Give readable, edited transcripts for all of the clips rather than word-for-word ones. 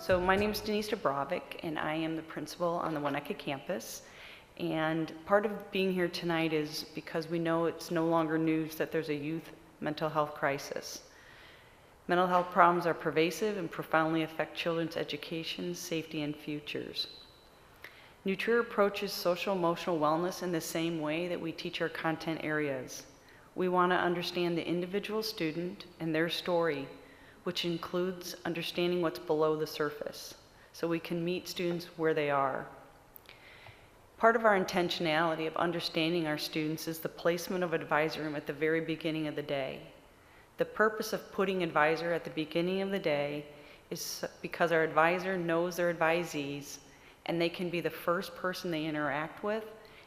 So my name is Denise Dubrovic, and I am the principal on the Winnetka campus. And part of being here tonight is because we know it's no longer news that there's a youth mental health crisis. Mental health problems are pervasive and profoundly affect children's education, safety, and futures. New Trier approaches social emotional wellness in the same way that we teach our content areas. We want to understand the individual student and their story, which includes understanding what's below the surface, so we can meet students where they are. Part of our intentionality of understanding our students is the placement of advisor room at the very beginning of the day. The purpose of putting advisor at the beginning of the day is because our advisor knows their advisees, and they can be the first person they interact with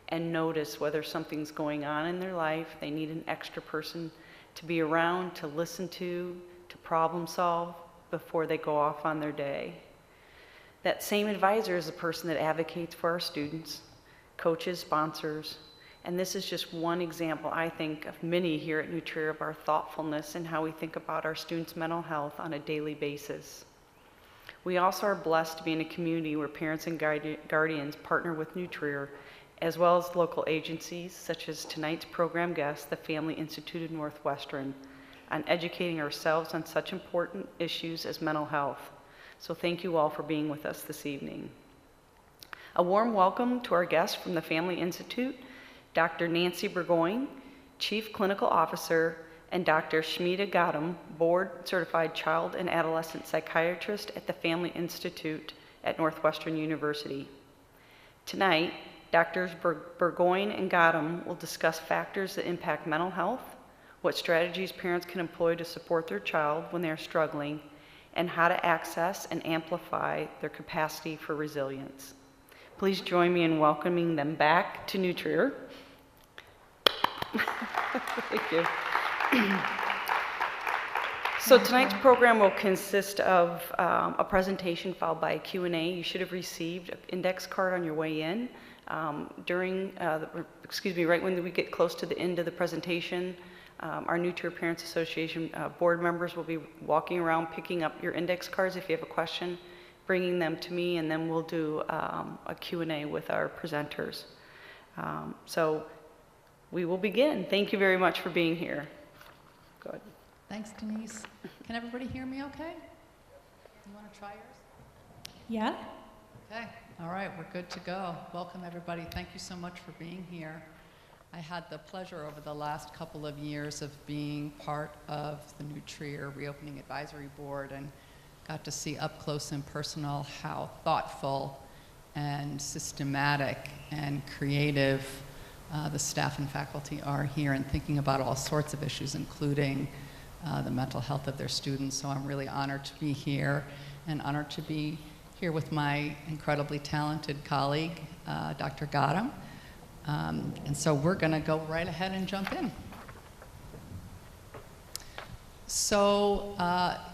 and notice whether something's going on in their life. They need an extra person to be around, to listen to problem solve before they go off on their day. That same advisor is the person that advocates for our students, coaches, sponsors, and this is just one example, I think, of many here at New Trier of our thoughtfulness and how we think about our students' mental health on a daily basis. We also are blessed to be in a community where parents and guardians partner with New Trier, as well as local agencies such as tonight's program guest, the Family Institute of Northwestern, on educating ourselves on such important issues as mental health. So thank you all for being with us this evening. A warm welcome to our guests from the Family Institute, Dr. Nancy Burgoyne, Chief Clinical Officer, and Dr. Smita Gautam, Board Certified Child and Adolescent Psychiatrist at the Family Institute at Northwestern University. Tonight, Drs. Burgoyne and Gautam will discuss factors that impact mental health, what strategies parents can employ to support their child when they are struggling, and how to access and amplify their capacity for resilience. Please join me in welcoming them back to New Trier. Thank you. So tonight's program will consist of a presentation followed by a Q&A. You should have received an index card on your way in. Right when we get close to the end of the presentation, our New Trier Parents Association board members will be walking around picking up your index cards if you have a question, bringing them to me, and then we'll do a Q&A with our presenters. So we will begin. Thank you very much for being here. Go ahead. Thanks, Denise. Can everybody hear me okay? You want to try yours? Yeah. Okay. All right, we're good to go. Welcome, everybody. Thank you so much for being here. I had the pleasure over the last couple of years of being part of the New Trier Reopening Advisory Board and got to see up close and personal how thoughtful and systematic and creative the staff and faculty are here in thinking about all sorts of issues, including the mental health of their students. So I'm really honored to be here and honored to be here with my incredibly talented colleague, Dr. Gautam. And so we're going to go right ahead and jump in. So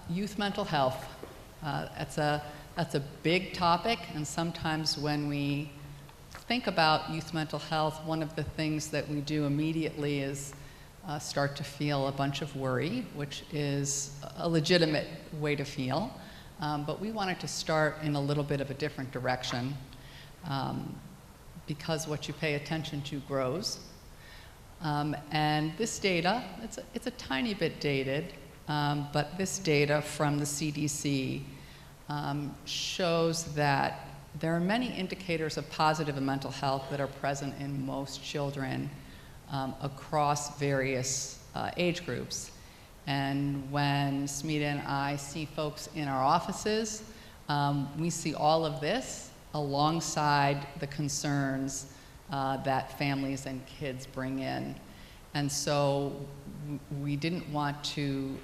youth mental health, that's a big topic, and sometimes when we think about youth mental health, one of the things that we do immediately is start to feel a bunch of worry, which is a legitimate way to feel. But we wanted to start in a little bit of a different direction. Because what you pay attention to grows. And this data, it's a tiny bit dated, but this data from the CDC shows that there are many indicators of positive mental health that are present in most children across various age groups. And when Smita and I see folks in our offices, we see all of this alongside the concerns that families and kids bring in. And so we didn't want to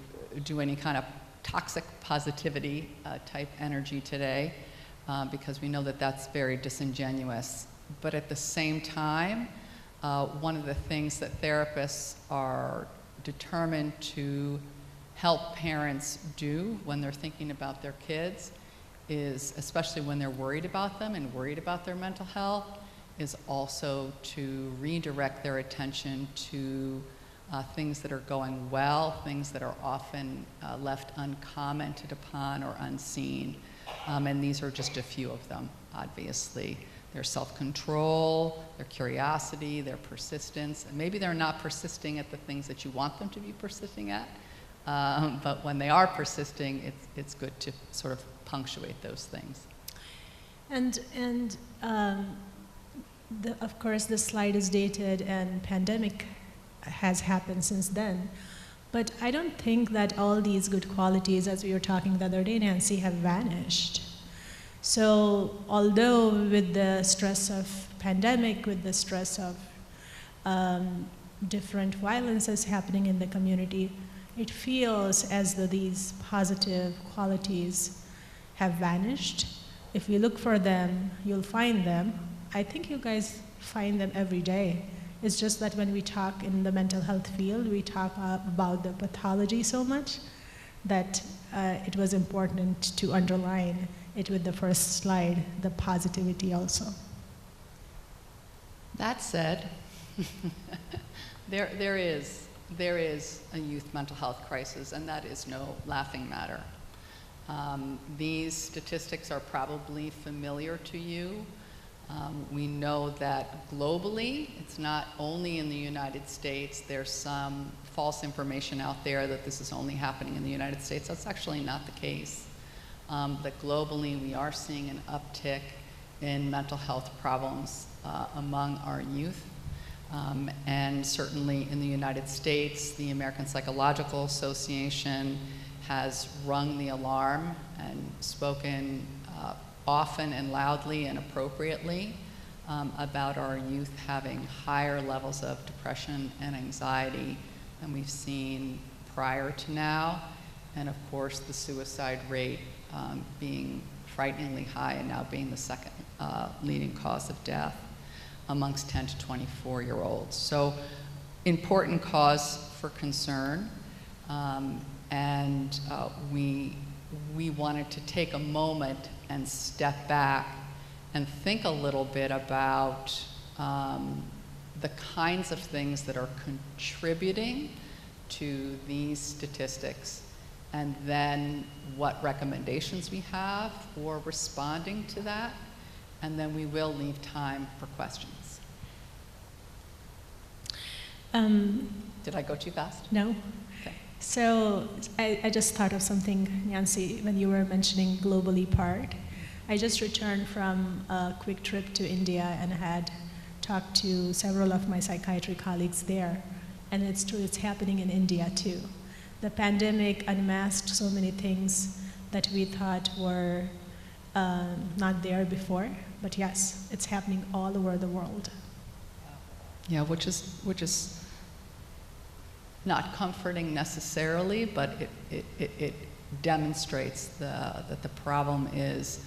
do any kind of toxic positivity type energy today because we know that that's very disingenuous. But at the same time, one of the things that therapists are determined to help parents do when they're thinking about their kids is, especially when they're worried about them and worried about their mental health, is also to redirect their attention to things that are going well, things that are often left uncommented upon or unseen. And these are just a few of them, obviously. Their self-control, their curiosity, their persistence. And maybe they're not persisting at the things that you want them to be persisting at, but when they are persisting, it's good to sort of punctuate those things. Of course, this slide is dated and pandemic has happened since then. But I don't think that all these good qualities, as we were talking the other day, Nancy, have vanished. So although with the stress of pandemic, with the stress of different violences happening in the community, it feels as though these positive qualities have vanished. If you look for them, you'll find them. I think you guys find them every day. It's just that when we talk in the mental health field, we talk about the pathology so much that it was important to underline it with the first slide, the positivity also. That said, there is a youth mental health crisis, and that is no laughing matter. These statistics are probably familiar to you. We know that globally, it's not only in the United States, there's some false information out there that this is only happening in the United States. That's actually not the case. That globally we are seeing an uptick in mental health problems among our youth. And certainly in the United States, the American Psychological Association has rung the alarm and spoken often and loudly and appropriately about our youth having higher levels of depression and anxiety than we've seen prior to now. And of course, the suicide rate being frighteningly high and now being the second leading cause of death amongst 10 to 24-year-olds. So important cause for concern. We wanted to take a moment and step back and think a little bit about the kinds of things that are contributing to these statistics, and then what recommendations we have for responding to that, and then we will leave time for questions. Did I go too fast? No. Okay. So I just thought of something, Nancy, when you were mentioning globally part. I just returned from a quick trip to India and had talked to several of my psychiatry colleagues there. And it's true, it's happening in India too. The pandemic unmasked so many things that we thought were not there before. But yes, it's happening all over the world. Yeah, which is not comforting necessarily, but it demonstrates that the problem is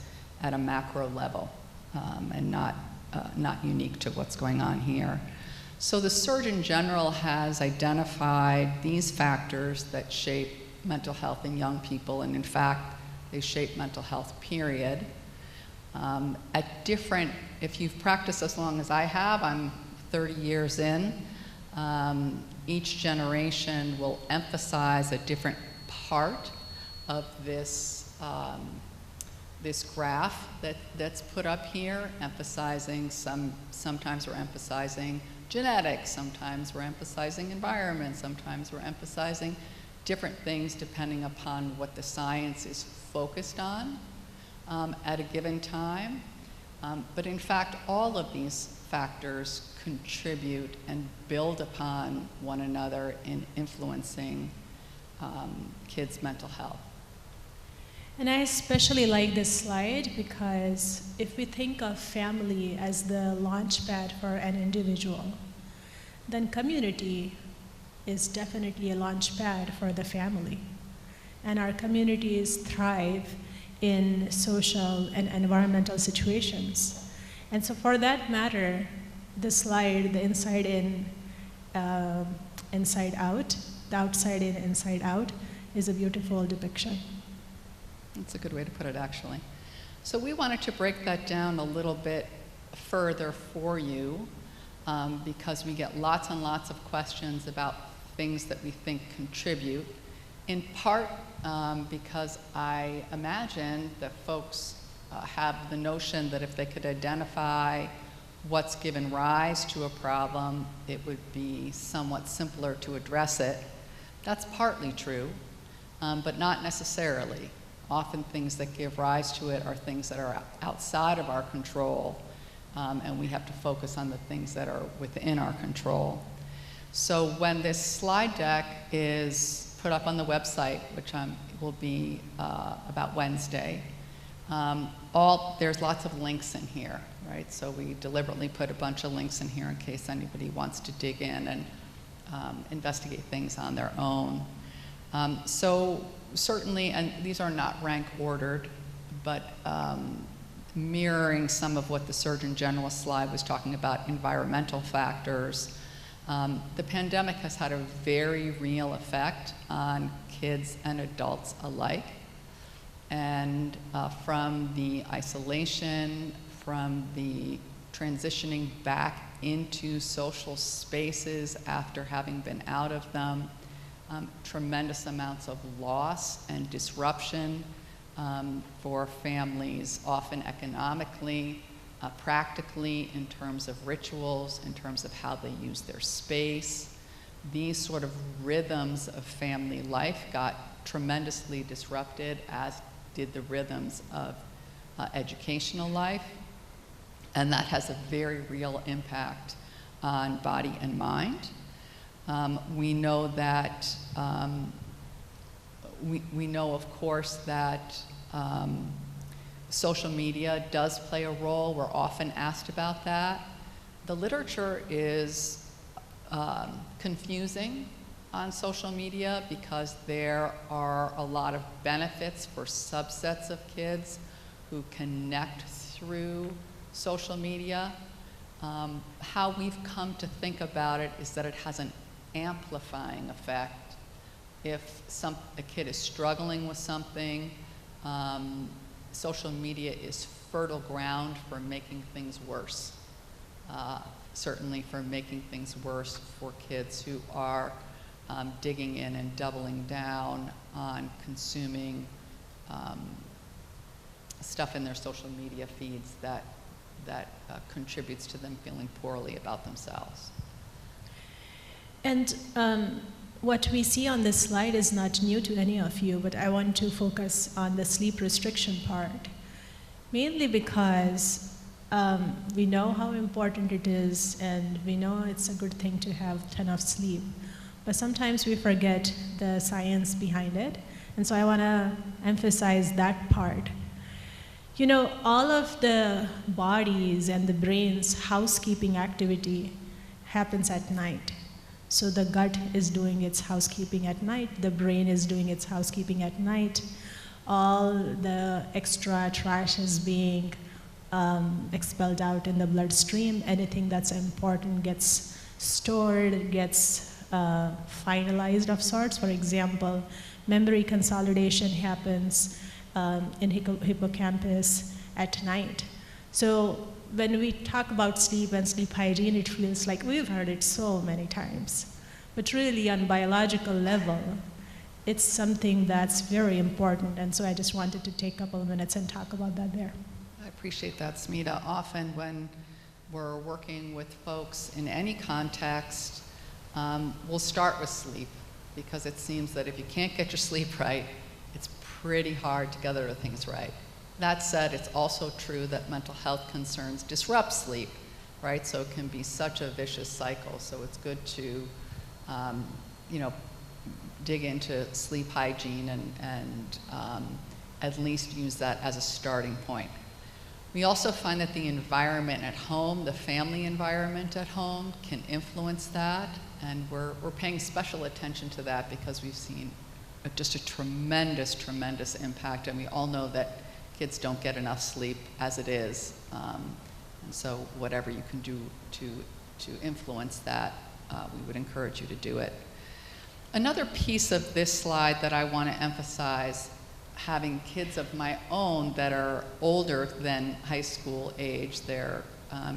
at a macro level and not unique to what's going on here. So the Surgeon General has identified these factors that shape mental health in young people, and in fact, they shape mental health, period. If you've practiced as long as I have, I'm 30 years in, each generation will emphasize a different part of this graph that's put up here, emphasizing sometimes we're emphasizing genetics, sometimes we're emphasizing environment, sometimes we're emphasizing different things depending upon what the science is focused on at a given time. But in fact, all of these factors contribute and build upon one another in influencing kids' mental health. And I especially like this slide because if we think of family as the launch pad for an individual, then community is definitely a launch pad for the family. And our communities thrive in social and environmental situations. And so for that matter, the slide, the inside in, inside out, the outside in, inside out, is a beautiful depiction. That's a good way to put it, actually. So we wanted to break that down a little bit further for you because we get lots and lots of questions about things that we think contribute. In part because I imagine that folks have the notion that if they could identify what's given rise to a problem, it would be somewhat simpler to address it. That's partly true, but not necessarily. Often things that give rise to it are things that are outside of our control, and we have to focus on the things that are within our control. So when this slide deck is put up on the website, which will be about Wednesday, there's lots of links in here, right? So we deliberately put a bunch of links in here in case anybody wants to dig in and investigate things on their own. So certainly, and these are not rank ordered, but mirroring some of what the Surgeon General slide was talking about, environmental factors, the pandemic has had a very real effect on kids and adults alike. And from the isolation, from the transitioning back into social spaces after having been out of them, tremendous amounts of loss and disruption for families, often economically, practically, in terms of rituals, in terms of how they use their space. These sort of rhythms of family life got tremendously disrupted, as did the rhythms of educational life. And that has a very real impact on body and mind. We know that, we know, of course, that social media does play a role. We're often asked about that. The literature is confusing on social media because there are a lot of benefits for subsets of kids who connect through social media. How we've come to think about it is that it has an amplifying effect. If a kid is struggling with something, social media is fertile ground for making things worse. Certainly for making things worse for kids who are digging in and doubling down on consuming stuff in their social media feeds that contributes to them feeling poorly about themselves. And what we see on this slide is not new to any of you, but I want to focus on the sleep restriction part, mainly because we know how important it is, and we know it's a good thing to have enough sleep. But sometimes we forget the science behind it, and so I want to emphasize that part. You know, all of the body's and the brain's housekeeping activity happens at night. So the gut is doing its housekeeping at night, the brain is doing its housekeeping at night, all the extra trash is being expelled out in the bloodstream. Anything that's important gets stored, gets finalized of sorts. For example, memory consolidation happens in hippocampus at night. So when we talk about sleep and sleep hygiene, it feels like we've heard it so many times. But really, on biological level, it's something that's very important. And so I just wanted to take a couple of minutes and talk about that there. I appreciate that, Smita. Often when we're working with folks in any context, we'll start with sleep, because it seems that if you can't get your sleep right, it's pretty hard to get other things right. That said, it's also true that mental health concerns disrupt sleep, right? So it can be such a vicious cycle. So it's good to, dig into sleep hygiene and at least use that as a starting point. We also find that the environment at home, the family environment at home, can influence that, and we're paying special attention to that because we've seen just a tremendous, tremendous impact, and we all know that kids don't get enough sleep as it is, and so whatever you can do to influence that, we would encourage you to do it. Another piece of this slide that I want to emphasize, having kids of my own that are older than high school age, they're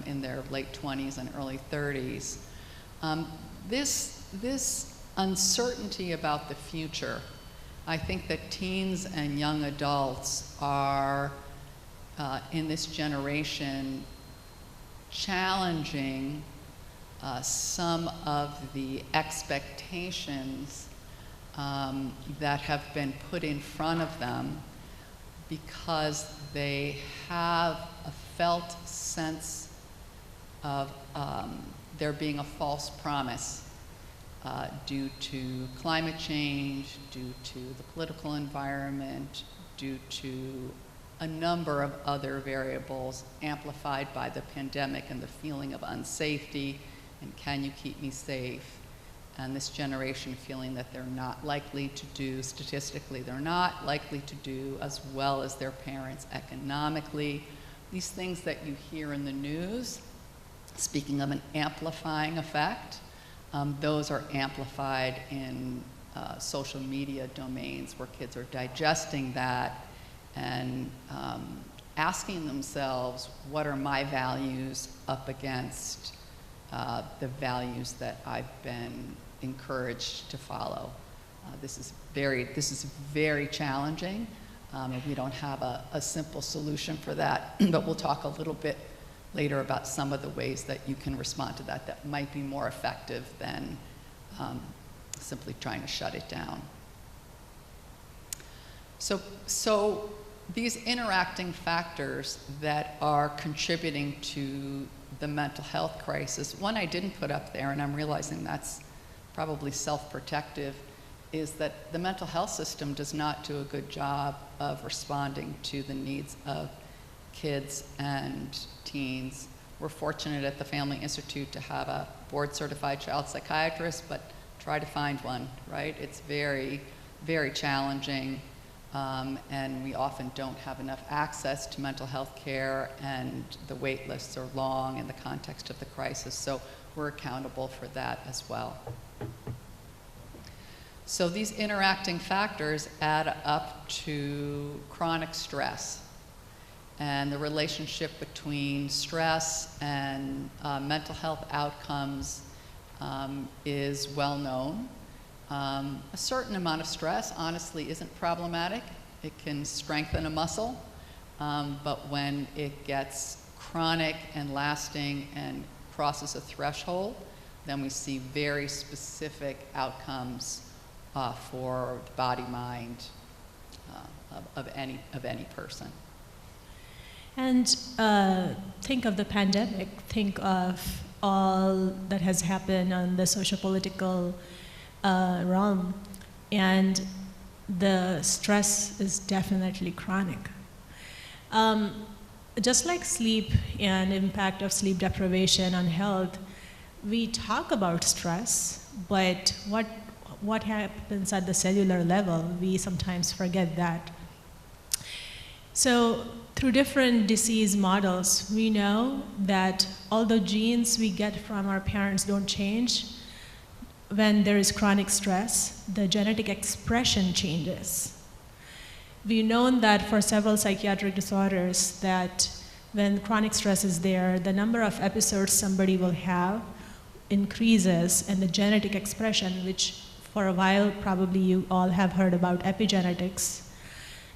in their late 20s and early 30s, this uncertainty about the future I think that teens and young adults are, in this generation, challenging some of the expectations that have been put in front of them because they have a felt sense of there being a false promise due to climate change, due to the political environment, due to a number of other variables amplified by the pandemic and the feeling of unsafety and can you keep me safe? And this generation feeling that they're not likely to do, statistically, they're not likely to do as well as their parents economically. These things that you hear in the news, speaking of an amplifying effect, those are amplified in social media domains where kids are digesting that and asking themselves, what are my values up against the values that I've been encouraged to follow? This is very challenging. We don't have a simple solution for that, but we'll talk a little bit later about some of the ways that you can respond to that that might be more effective than simply trying to shut it down. So these interacting factors that are contributing to the mental health crisis, one I didn't put up there, and I'm realizing that's probably self-protective, is that the mental health system does not do a good job of responding to the needs of kids and teens. We're fortunate at the Family Institute to have a board-certified child psychiatrist, but try to find one, right? It's very challenging, and we often don't have enough access to mental health care, and the wait lists are long in the context of the crisis, so we're accountable for that as well. So these interacting factors add up to chronic stress. And the relationship between stress and mental health outcomes is well known. A certain amount of stress, honestly, isn't problematic. It can strengthen a muscle, but when it gets chronic and lasting and crosses a threshold, then we see very specific outcomes for the body, mind of any person. And think of the pandemic, think of all that has happened on the socio-political realm, and the stress is definitely chronic. Just like sleep and impact of sleep deprivation on health, we talk about stress, but what happens at the cellular level, we sometimes forget that. So through different disease models, we know that although genes we get from our parents don't change, when there is chronic stress, the genetic expression changes. We've known that for several psychiatric disorders that when chronic stress is there, the number of episodes somebody will have increases, and the genetic expression, which for a while probably you all have heard about epigenetics,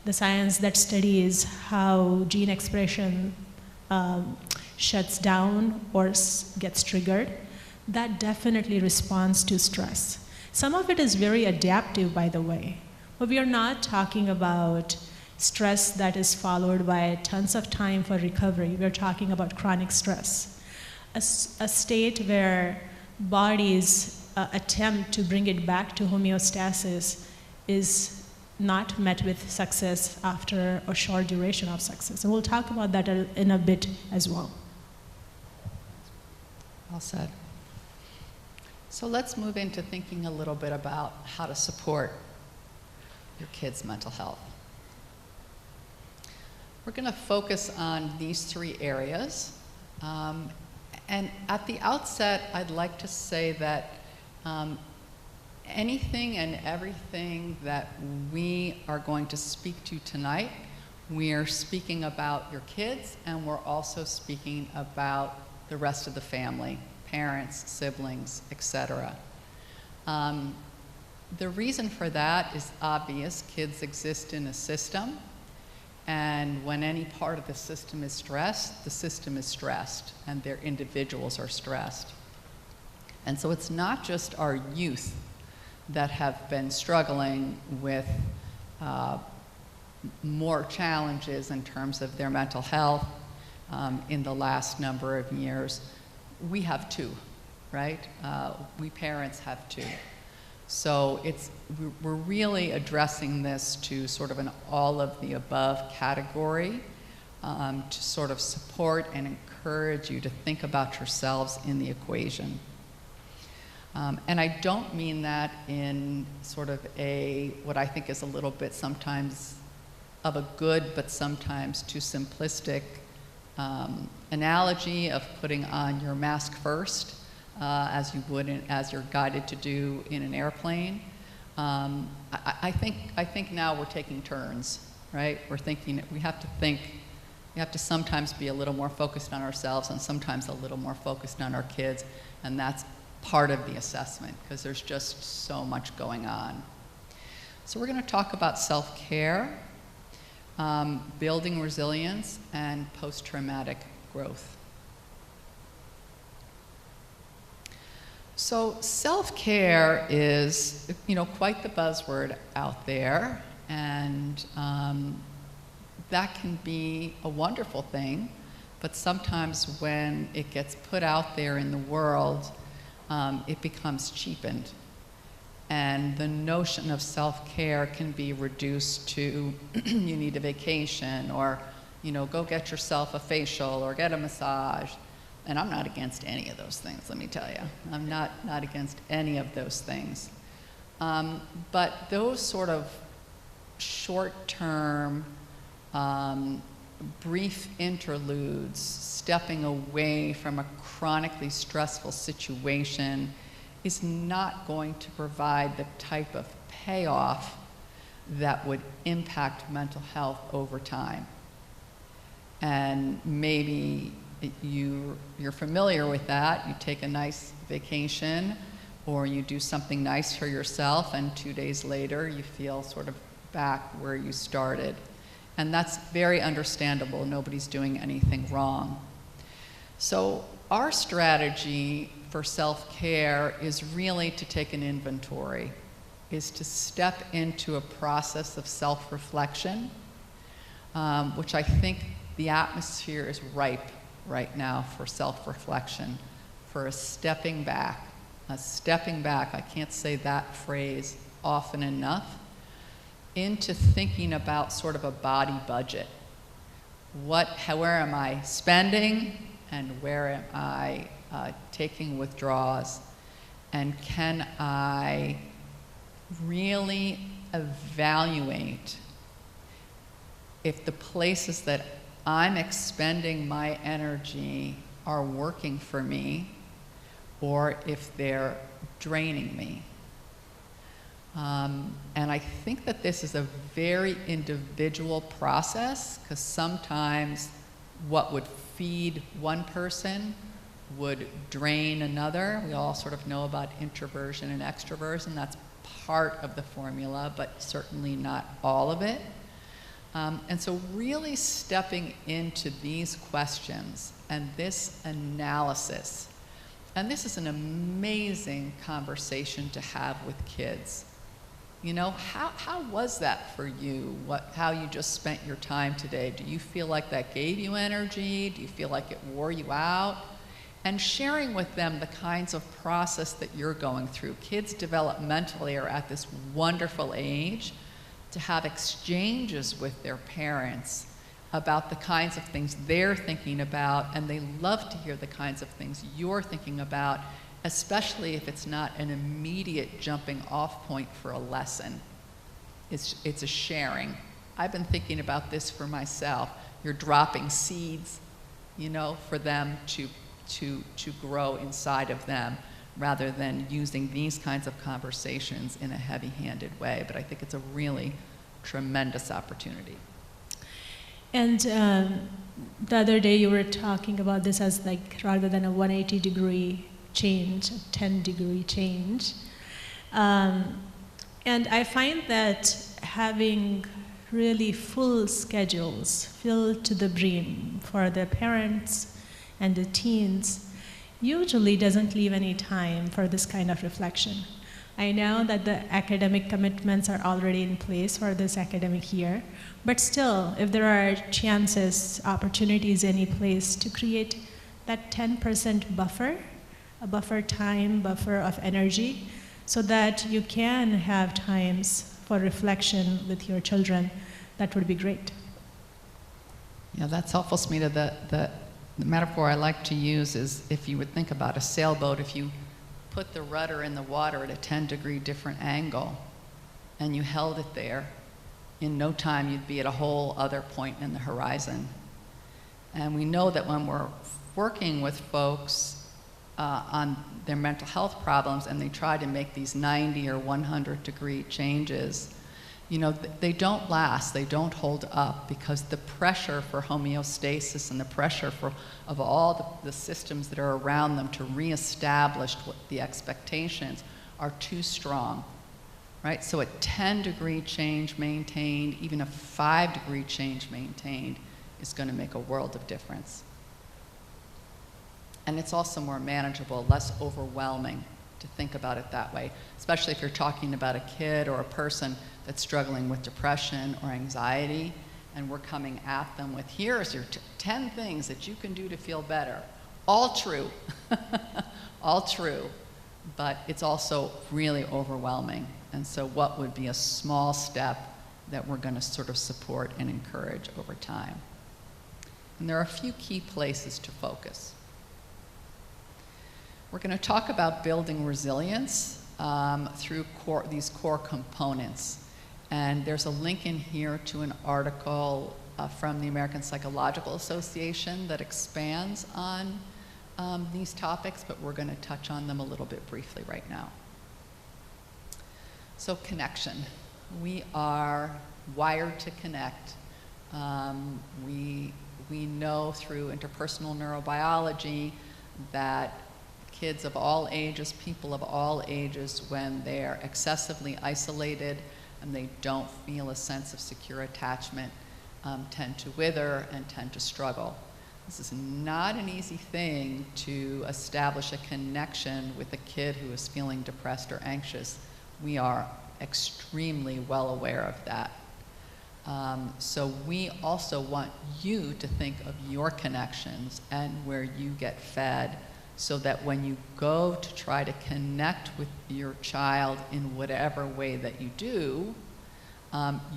the science that studies how gene expression shuts down or gets triggered, that definitely responds to stress. Some of it is very adaptive, by the way, but we are not talking about stress that is followed by tons of time for recovery. We're talking about chronic stress, a state where bodies attempt to bring it back to homeostasis is not met with success after a short duration of success. And we'll talk about that in a bit as well. Well said. So let's move into thinking a little bit about how to support your kids' mental health. We're going to focus on these three areas. And at the outset, I'd like to say that anything and everything that we are going to speak to tonight, we are speaking about your kids, and we're also speaking about the rest of the family, parents, siblings, etc. The reason for that is obvious. Kids exist in a system, and when any part of the system is stressed, and their individuals are stressed. And so it's not just our youth that have been struggling with more challenges in terms of their mental health in the last number of years. We have too, right? We parents have too. So we're really addressing this to sort of an all of the above category to sort of support and encourage you to think about yourselves in the equation. And I don't mean that in sort of what I think is a little bit sometimes of a good but sometimes too simplistic analogy of putting on your mask first, as you would as you're guided to do in an airplane. I think now we're taking turns, right? We're thinking we have to sometimes be a little more focused on ourselves and sometimes a little more focused on our kids, and that's part of the assessment because there's just so much going on. So we're going to talk about self-care, building resilience, and post-traumatic growth. So self-care is, quite the buzzword out there, and that can be a wonderful thing, but sometimes when it gets put out there in the world, it becomes cheapened. And the notion of self-care can be reduced to you need a vacation, or go get yourself a facial or get a massage. And I'm not against any of those things, let me tell you. I'm not against any of those things. But those sort of short-term, brief interludes, stepping away from a chronically stressful situation is not going to provide the type of payoff that would impact mental health over time. And maybe you're familiar with that. You take a nice vacation or you do something nice for yourself, and 2 days later you feel sort of back where you started. And that's very understandable. Nobody's doing anything wrong. So our strategy for self-care is really to take an inventory, is to step into a process of self-reflection, which I think the atmosphere is ripe right now for self-reflection, for a stepping back. I can't say that phrase often enough, into thinking about sort of a body budget. Where am I spending, and where am I taking withdrawals? And can I really evaluate if the places that I'm expending my energy are working for me, or if they're draining me. And I think that this is a very individual process, because sometimes what would feed one person would drain another. We all sort of know about introversion and extroversion. That's part of the formula, but certainly not all of it. And so really stepping into these questions and this analysis, and this is an amazing conversation to have with kids. How was that for you? How you just spent your time today? Do you feel like that gave you energy? Do you feel like it wore you out? And sharing with them the kinds of process that you're going through. Kids developmentally are at this wonderful age to have exchanges with their parents about the kinds of things they're thinking about, and they love to hear the kinds of things you're thinking about, especially if it's not an immediate jumping off point for a lesson. It's a sharing. I've been thinking about this for myself. You're dropping seeds, for them to grow inside of them, rather than using these kinds of conversations in a heavy-handed way. But I think it's a really tremendous opportunity. And the other day you were talking about this as rather than a 180-degree change, a 10-degree change. And I find that having really full schedules, filled to the brim for the parents and the teens, usually doesn't leave any time for this kind of reflection. I know that the academic commitments are already in place for this academic year, but still, if there are chances, opportunities any place to create that 10% buffer, a buffer time, buffer of energy, so that you can have times for reflection with your children, that would be great. Yeah, that's helpful, Smita. The metaphor I like to use is if you would think about a sailboat, if you put the rudder in the water at a 10-degree different angle and you held it there, in no time you'd be at a whole other point in the horizon. And we know that when we're working with folks on their mental health problems and they try to make these 90 or 100-degree changes, you know, they don't last, they don't hold up, because the pressure for homeostasis and the pressure of all the systems that are around them to reestablish what the expectations are too strong, right? So a 10-degree change maintained, even a 5-degree change maintained, is going to make a world of difference. And it's also more manageable, less overwhelming to think about it that way, especially if you're talking about a kid or a person that's struggling with depression or anxiety, and we're coming at them with, here's your 10 things that you can do to feel better. All true, all true, but it's also really overwhelming. And so what would be a small step that we're going to sort of support and encourage over time? And there are a few key places to focus. We're going to talk about building resilience through these core components. And there's a link in here to an article from the American Psychological Association that expands on these topics, but we're going to touch on them a little bit briefly right now. So connection. We are wired to connect. We know through interpersonal neurobiology that kids of all ages, people of all ages, when they're excessively isolated and they don't feel a sense of secure attachment, tend to wither and tend to struggle. This is not an easy thing to establish a connection with a kid who is feeling depressed or anxious. We are extremely well aware of that. So we also want you to think of your connections and where you get fed, so that when you go to try to connect with your child in whatever way that you do,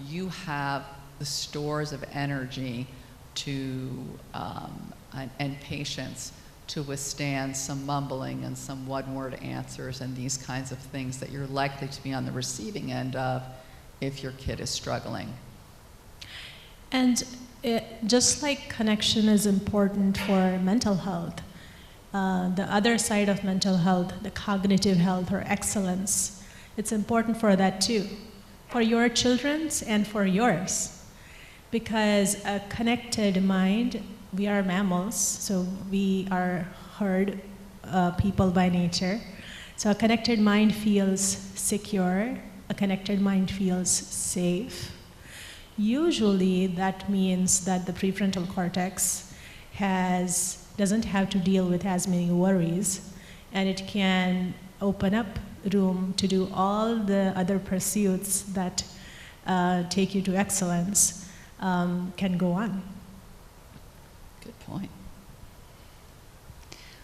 you have the stores of energy and patience to withstand some mumbling and some one-word answers and these kinds of things that you're likely to be on the receiving end of if your kid is struggling. And just like connection is important for mental health, the other side of mental health, the cognitive health or excellence, it's important for that too, for your children's and for yours. Because a connected mind, we are mammals, so we are herd people by nature. So a connected mind feels secure, a connected mind feels safe. Usually that means that the prefrontal cortex doesn't have to deal with as many worries, and it can open up room to do all the other pursuits that take you to excellence, can go on. Good point.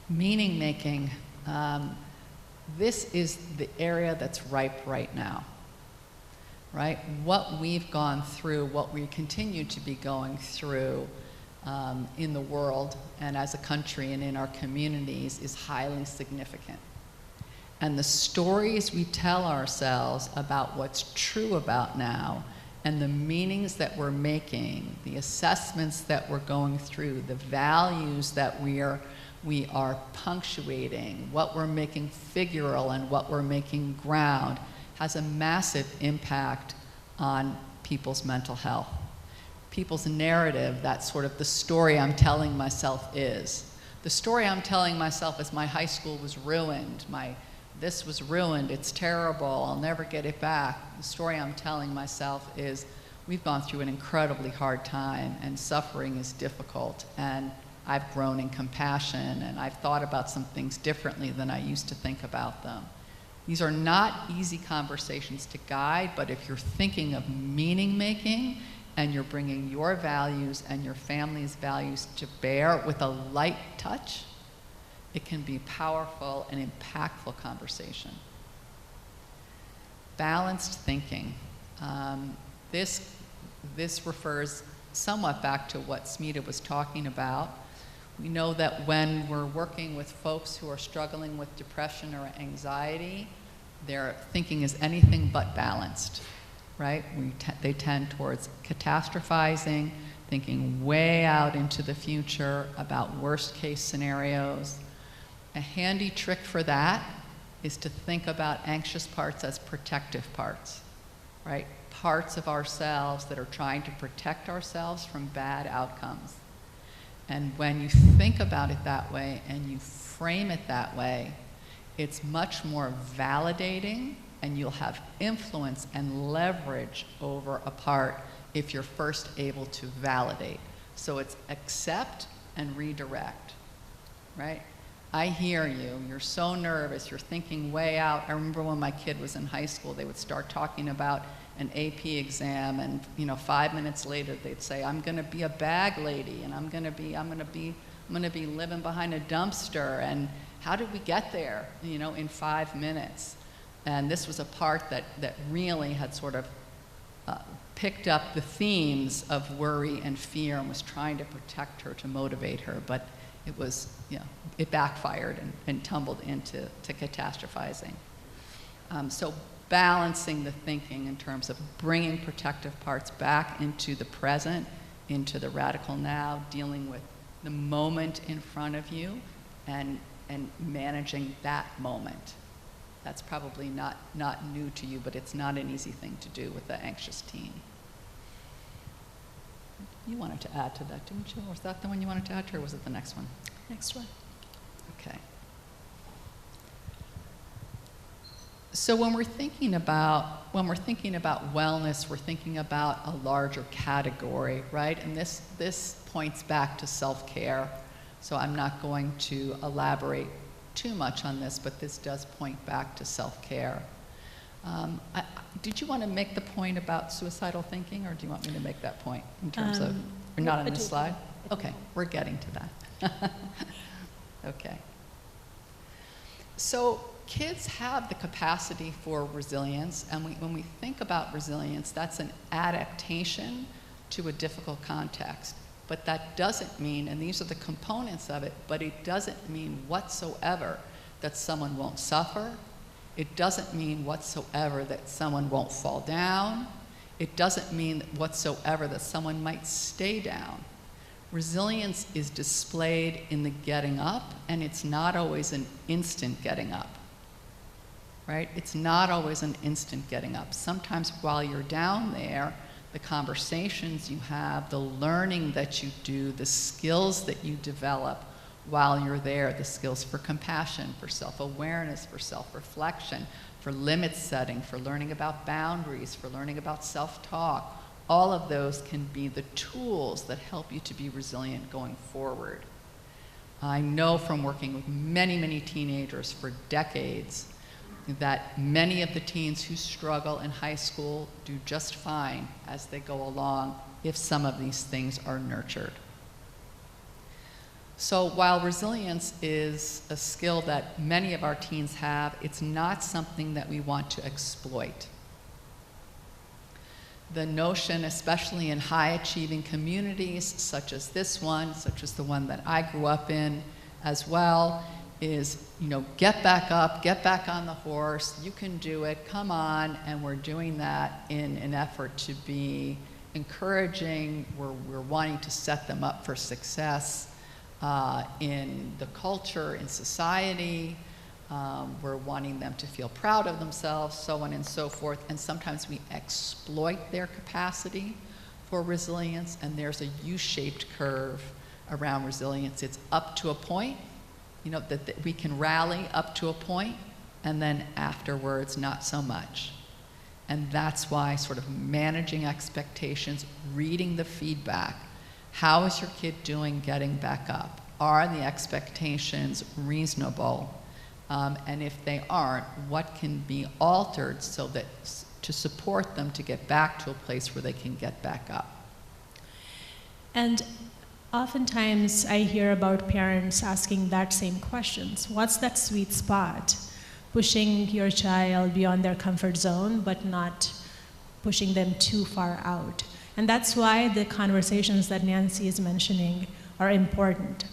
Meaning making. This is the area that's ripe right now, right? What we've gone through, what we continue to be going through in the world and as a country and in our communities is highly significant. And the stories we tell ourselves about what's true about now and the meanings that we're making, the assessments that we're going through, the values that we are punctuating, what we're making figural and what we're making ground, has a massive impact on people's mental health. People's narrative, that's sort of the story I'm telling myself is. The story I'm telling myself is my high school was ruined, my this was ruined, it's terrible, I'll never get it back. The story I'm telling myself is, we've gone through an incredibly hard time, and suffering is difficult, and I've grown in compassion, and I've thought about some things differently than I used to think about them. These are not easy conversations to guide, but if you're thinking of meaning making, and you're bringing your values and your family's values to bear with a light touch, it can be powerful and impactful conversation. Balanced thinking. This refers somewhat back to what Smita was talking about. We know that when we're working with folks who are struggling with depression or anxiety, their thinking is anything but balanced, right? They tend towards catastrophizing, thinking way out into the future about worst case scenarios. A handy trick for that is to think about anxious parts as protective parts, right? Parts of ourselves that are trying to protect ourselves from bad outcomes. And when you think about it that way and you frame it that way, it's much more validating, and you'll have influence and leverage over a part if you're first able to validate. So it's accept and redirect, right? I hear you, you're so nervous, you're thinking way out. I remember when my kid was in high school, they would start talking about an AP exam, and 5 minutes later they'd say, I'm gonna be a bag lady, and I'm gonna be living behind a dumpster, and how did we get there, in 5 minutes? And this was a part that really had sort of picked up the themes of worry and fear and was trying to protect her, to motivate her, but it was, it backfired and tumbled into catastrophizing. So balancing the thinking in terms of bringing protective parts back into the present, into the radical now, dealing with the moment in front of you, and managing that moment. That's probably not new to you, but it's not an easy thing to do with the anxious teen. You wanted to add to that, didn't you? Was that the one you wanted to add to, or was it the next one? Next one. Okay. So when we're thinking about wellness, we're thinking about a larger category, right? And this points back to self-care. So I'm not going to elaborate too much on this, but this does point back to self-care. Did you want to make the point about suicidal thinking, or do you want me to make that point in terms of, or not on this slide? Okay, we're getting to that. Okay. So kids have the capacity for resilience, and when we think about resilience, that's an adaptation to a difficult context. But that doesn't mean, and these are the components of it, but it doesn't mean whatsoever that someone won't suffer. It doesn't mean whatsoever that someone won't fall down. It doesn't mean whatsoever that someone might stay down. Resilience is displayed in the getting up, and it's not always an instant getting up, right? It's not always an instant getting up. Sometimes while you're down there, the conversations you have, the learning that you do, the skills that you develop while you're there, the skills for compassion, for self-awareness, for self-reflection, for limit setting, for learning about boundaries, for learning about self-talk, all of those can be the tools that help you to be resilient going forward. I know from working with many, many teenagers for decades that many of the teens who struggle in high school do just fine as they go along if some of these things are nurtured. So while resilience is a skill that many of our teens have, it's not something that we want to exploit. The notion, especially in high-achieving communities such as this one, such as the one that I grew up in as well, is, get back up, get back on the horse, you can do it, come on, and we're doing that in an effort to be encouraging. We're wanting to set them up for success in the culture, in society. We're wanting them to feel proud of themselves, so on and so forth. And sometimes we exploit their capacity for resilience, and there's a U-shaped curve around resilience. It's up to a point, that we can rally up to a point, and then afterwards, not so much. And that's why sort of managing expectations, reading the feedback. How is your kid doing getting back up? Are the expectations reasonable? And if they aren't, what can be altered so that to support them to get back to a place where they can get back up? And oftentimes I hear about parents asking that same questions. What's that sweet spot? Pushing your child beyond their comfort zone, but not pushing them too far out. And that's why the conversations that Nancy is mentioning are important.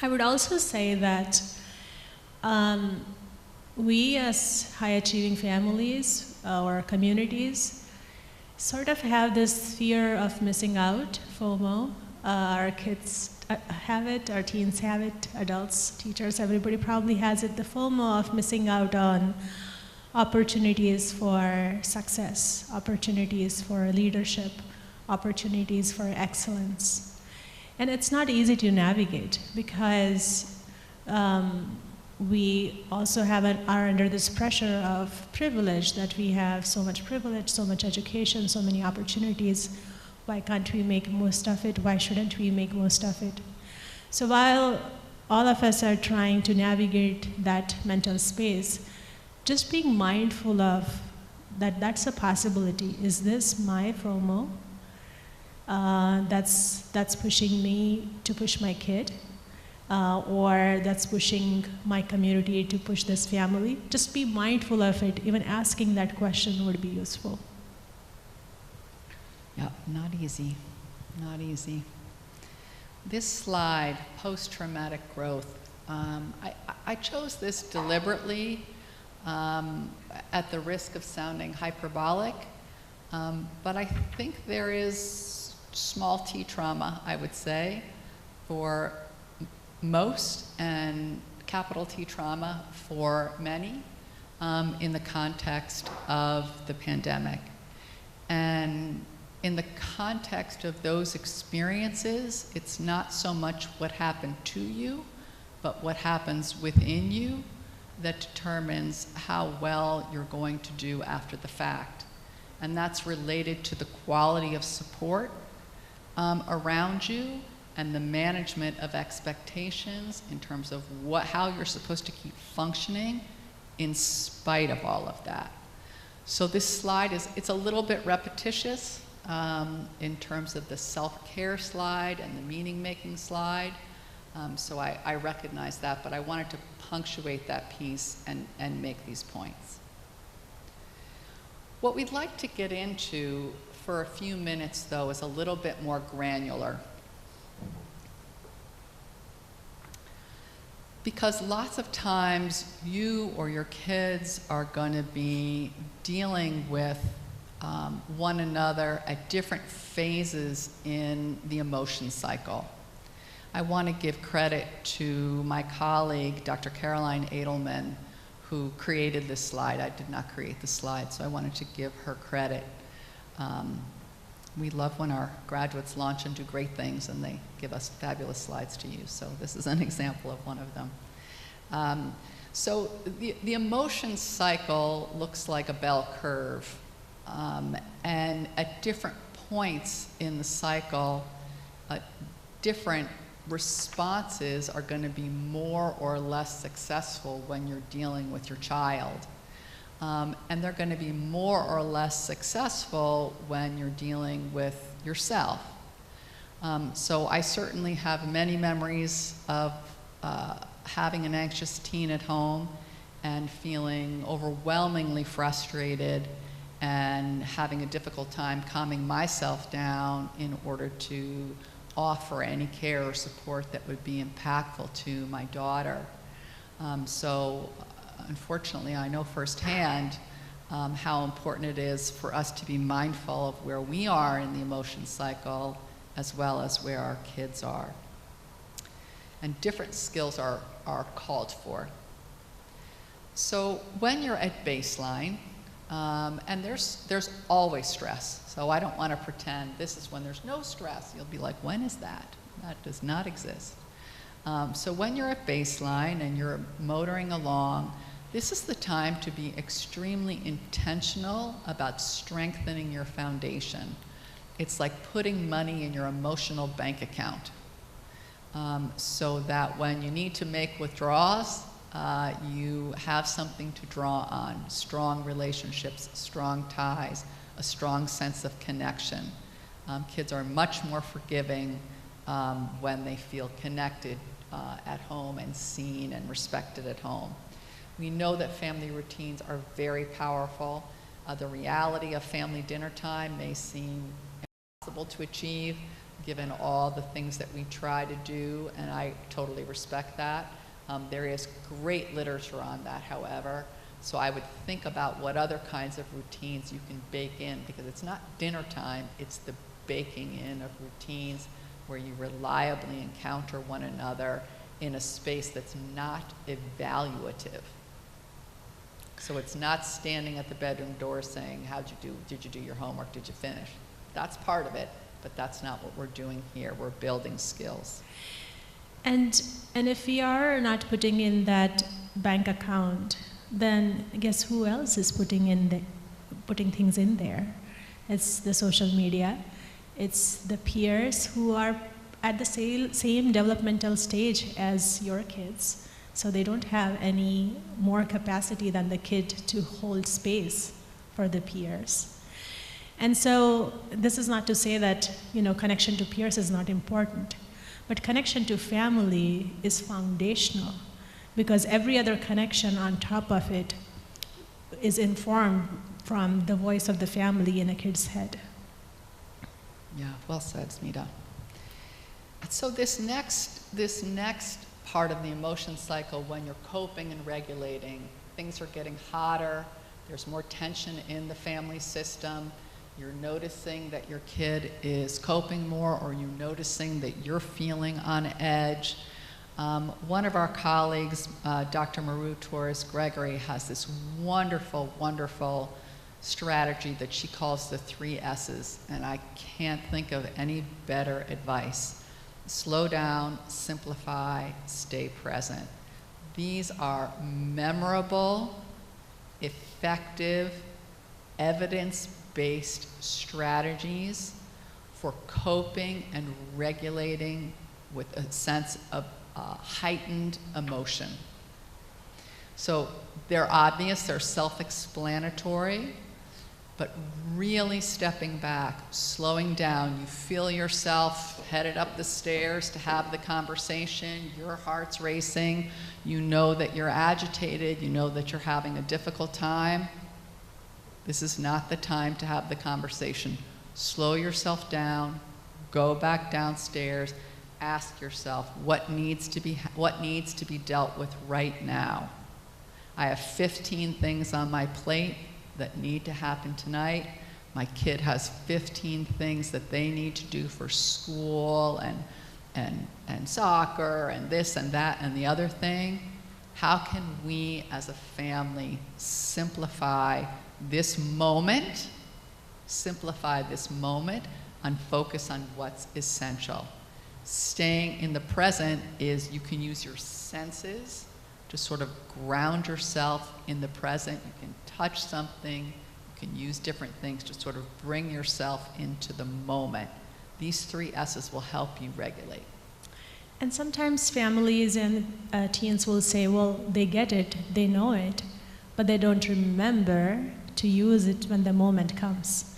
I would also say that we as high-achieving families or communities sort of have this fear of missing out, FOMO. Our kids have it, our teens have it, adults, teachers, everybody probably has it, the FOMO of missing out on opportunities for success, opportunities for leadership, opportunities for excellence. And it's not easy to navigate because we also are under this pressure of privilege, that we have so much privilege, so much education, so many opportunities. Why can't we make most of it? Why shouldn't we make most of it? So while all of us are trying to navigate that mental space, just being mindful of that's a possibility. Is this my FOMO? That's pushing me to push my kid, or that's pushing my community to push this family. Just be mindful of it. Even asking that question would be useful. Yeah, not easy, not easy. This slide, post-traumatic growth, I chose this deliberately at the risk of sounding hyperbolic, but I think there is small t trauma, I would say, for most, and capital T trauma for many in the context of the pandemic. And in the context of those experiences, it's not so much what happened to you, but what happens within you that determines how well you're going to do after the fact. And that's related to the quality of support around you and the management of expectations in terms of how you're supposed to keep functioning in spite of all of that. So this slide it's a little bit repetitious in terms of the self-care slide and the meaning-making slide. So I recognize that, but I wanted to punctuate that piece and make these points. What we'd like to get into for a few minutes, though, is a little bit more granular. Because lots of times you or your kids are going to be dealing with one another at different phases in the emotion cycle. I want to give credit to my colleague, Dr. Caroline Edelman, who created this slide. I did not create the slide, so I wanted to give her credit. We love when our graduates launch and do great things and they give us fabulous slides to use, so this is an example of one of them. So the emotion cycle looks like a bell curve. And at different points in the cycle, different responses are going to be more or less successful when you're dealing with your child. And they're going to be more or less successful when you're dealing with yourself. So I certainly have many memories of having an anxious teen at home and feeling overwhelmingly frustrated and having a difficult time calming myself down in order to offer any care or support that would be impactful to my daughter. So unfortunately, I know firsthand how important it is for us to be mindful of where we are in the emotion cycle as well as where our kids are. And different skills are called for. So when you're at baseline, and there's always stress. So I don't want to pretend this is when there's no stress. You'll be like, when is that? That does not exist. So when you're at baseline and you're motoring along, This is the time to be extremely intentional about strengthening your foundation. It's like putting money in your emotional bank account, so that when you need to make withdrawals, you have something to draw on. Strong relationships, strong ties, a strong sense of connection. Kids are much more forgiving when they feel connected at home and seen and respected at home. We know that family routines are very powerful. The reality of family dinner time may seem impossible to achieve given all the things that we try to do, and I totally respect that. There is great literature on that, however, so I would think about what other kinds of routines you can bake in, because it's not dinner time, it's the baking in of routines where you reliably encounter one another in a space that's not evaluative. So it's not standing at the bedroom door saying, how'd you do? Did you do your homework? Did you finish? That's part of it, but that's not what we're doing here. We're building skills. And if we are not putting in that bank account, then guess who else is putting things in there? It's the social media. It's the peers who are at the same developmental stage as your kids. So they don't have any more capacity than the kid to hold space for the peers. And so this is not to say that, connection to peers is not important, but connection to family is foundational, because every other connection on top of it is informed from the voice of the family in a kid's head. Yeah, well said, Smita. So this next part of the emotion cycle, when you're coping and regulating, things are getting hotter, there's more tension in the family system, you're noticing that your kid is coping more, or you're noticing that you're feeling on edge. One of our colleagues, Dr. Maru Torres-Gregory, has this wonderful, wonderful strategy that she calls the 3 S's, and I can't think of any better advice. Slow down, simplify, stay present. These are memorable, effective, evidence-based strategies for coping and regulating with a sense of heightened emotion. So they're obvious, they're self-explanatory, but really stepping back, slowing down. You feel yourself headed up the stairs to have the conversation, your heart's racing, you know that you're agitated, you know that you're having a difficult time. This is not the time to have the conversation. Slow yourself down, go back downstairs, ask yourself what needs to be dealt with right now. I have 15 things on my plate that need to happen tonight. My kid has 15 things that they need to do for school and soccer and this and that and the other thing. How can we as a family simplify this moment and focus on what's essential? Staying in the present is you can use your senses to sort of ground yourself in the present. You can touch something, you can use different things to sort of bring yourself into the moment. These 3 S's will help you regulate. And sometimes families and teens will say, well, they get it, they know it, but they don't remember to use it when the moment comes.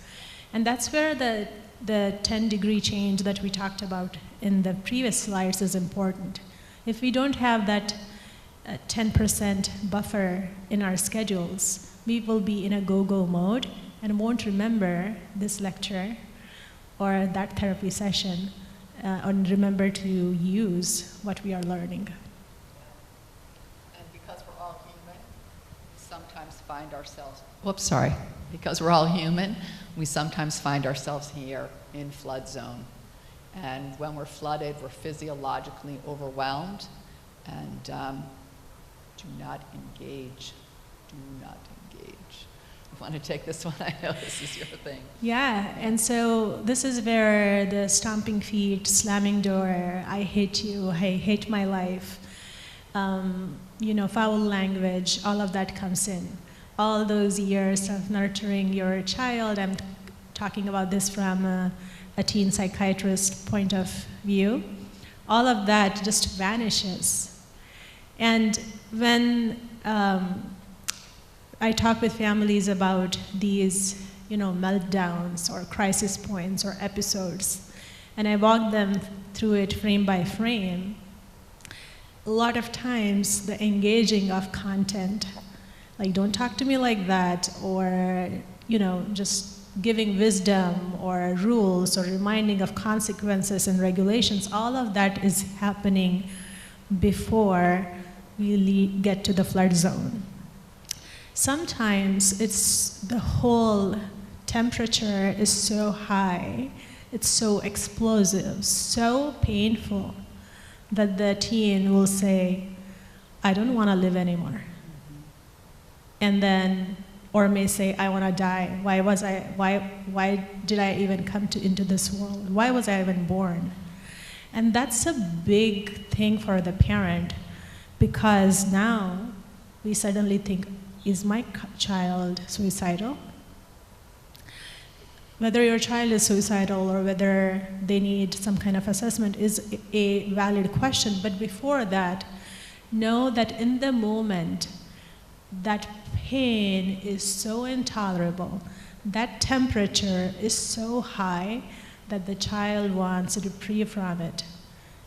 And that's where the 10-degree change that we talked about in the previous slides is important. If we don't have that 10% buffer in our schedules, we will be in a go-go mode and won't remember this lecture or that therapy session and remember to use what we are learning. And because we're all human, we sometimes find ourselves, because we're all human, we sometimes find ourselves here in flood zone. And when we're flooded, we're physiologically overwhelmed, and do not engage. Do not engage. You want to take this one? I know this is your thing. Yeah, and so this is where the stomping feet, slamming door, I hate you, I hate my life, foul language, all of that comes in. All those years of nurturing your child, I'm talking about this from a teen psychiatrist point of view, all of that just vanishes. And when I talk with families about these, meltdowns or crisis points or episodes, and I walk them through it frame by frame, a lot of times the engaging of content, like don't talk to me like that, or just giving wisdom or rules or reminding of consequences and regulations, all of that is happening before we get to the flood zone. Sometimes it's the whole temperature is so high, it's so explosive, so painful, that the teen will say, I don't want to live anymore. And then, or may say, I want to die. Why did I even come into this world? Why was I even born? And that's a big thing for the parent, because now we suddenly think, is my child suicidal? Whether your child is suicidal or whether they need some kind of assessment is a valid question. But before that, know that in the moment, that pain is so intolerable, that temperature is so high that the child wants reprieve from it.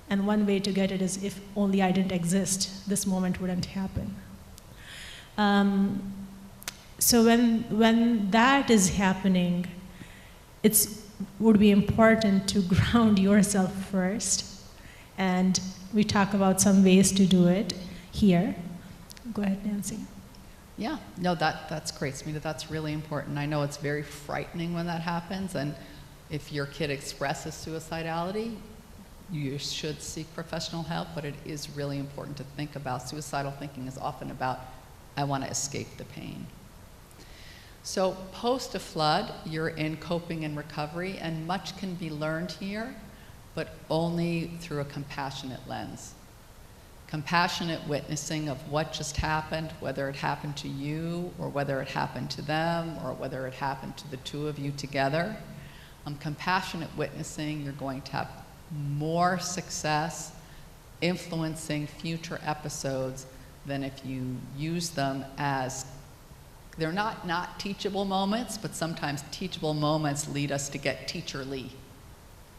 And one way to get it is, if only I didn't exist, this moment wouldn't happen. So when that is happening, it would be important to ground yourself first. And we talk about some ways to do it here. Go ahead, Nancy. Yeah, no, that's great, Smita. That's really important. I know it's very frightening when that happens, and if your kid expresses suicidality, you should seek professional help, but it is really important to think about. Suicidal thinking is often about, I want to escape the pain. So post a flood, you're in coping and recovery, and much can be learned here, but only through a compassionate lens. Compassionate witnessing of what just happened, whether it happened to you or whether it happened to them or whether it happened to the two of you together. Compassionate witnessing, you're going to have more success influencing future episodes than if you use them as, they're not teachable moments, but sometimes teachable moments lead us to get teacherly,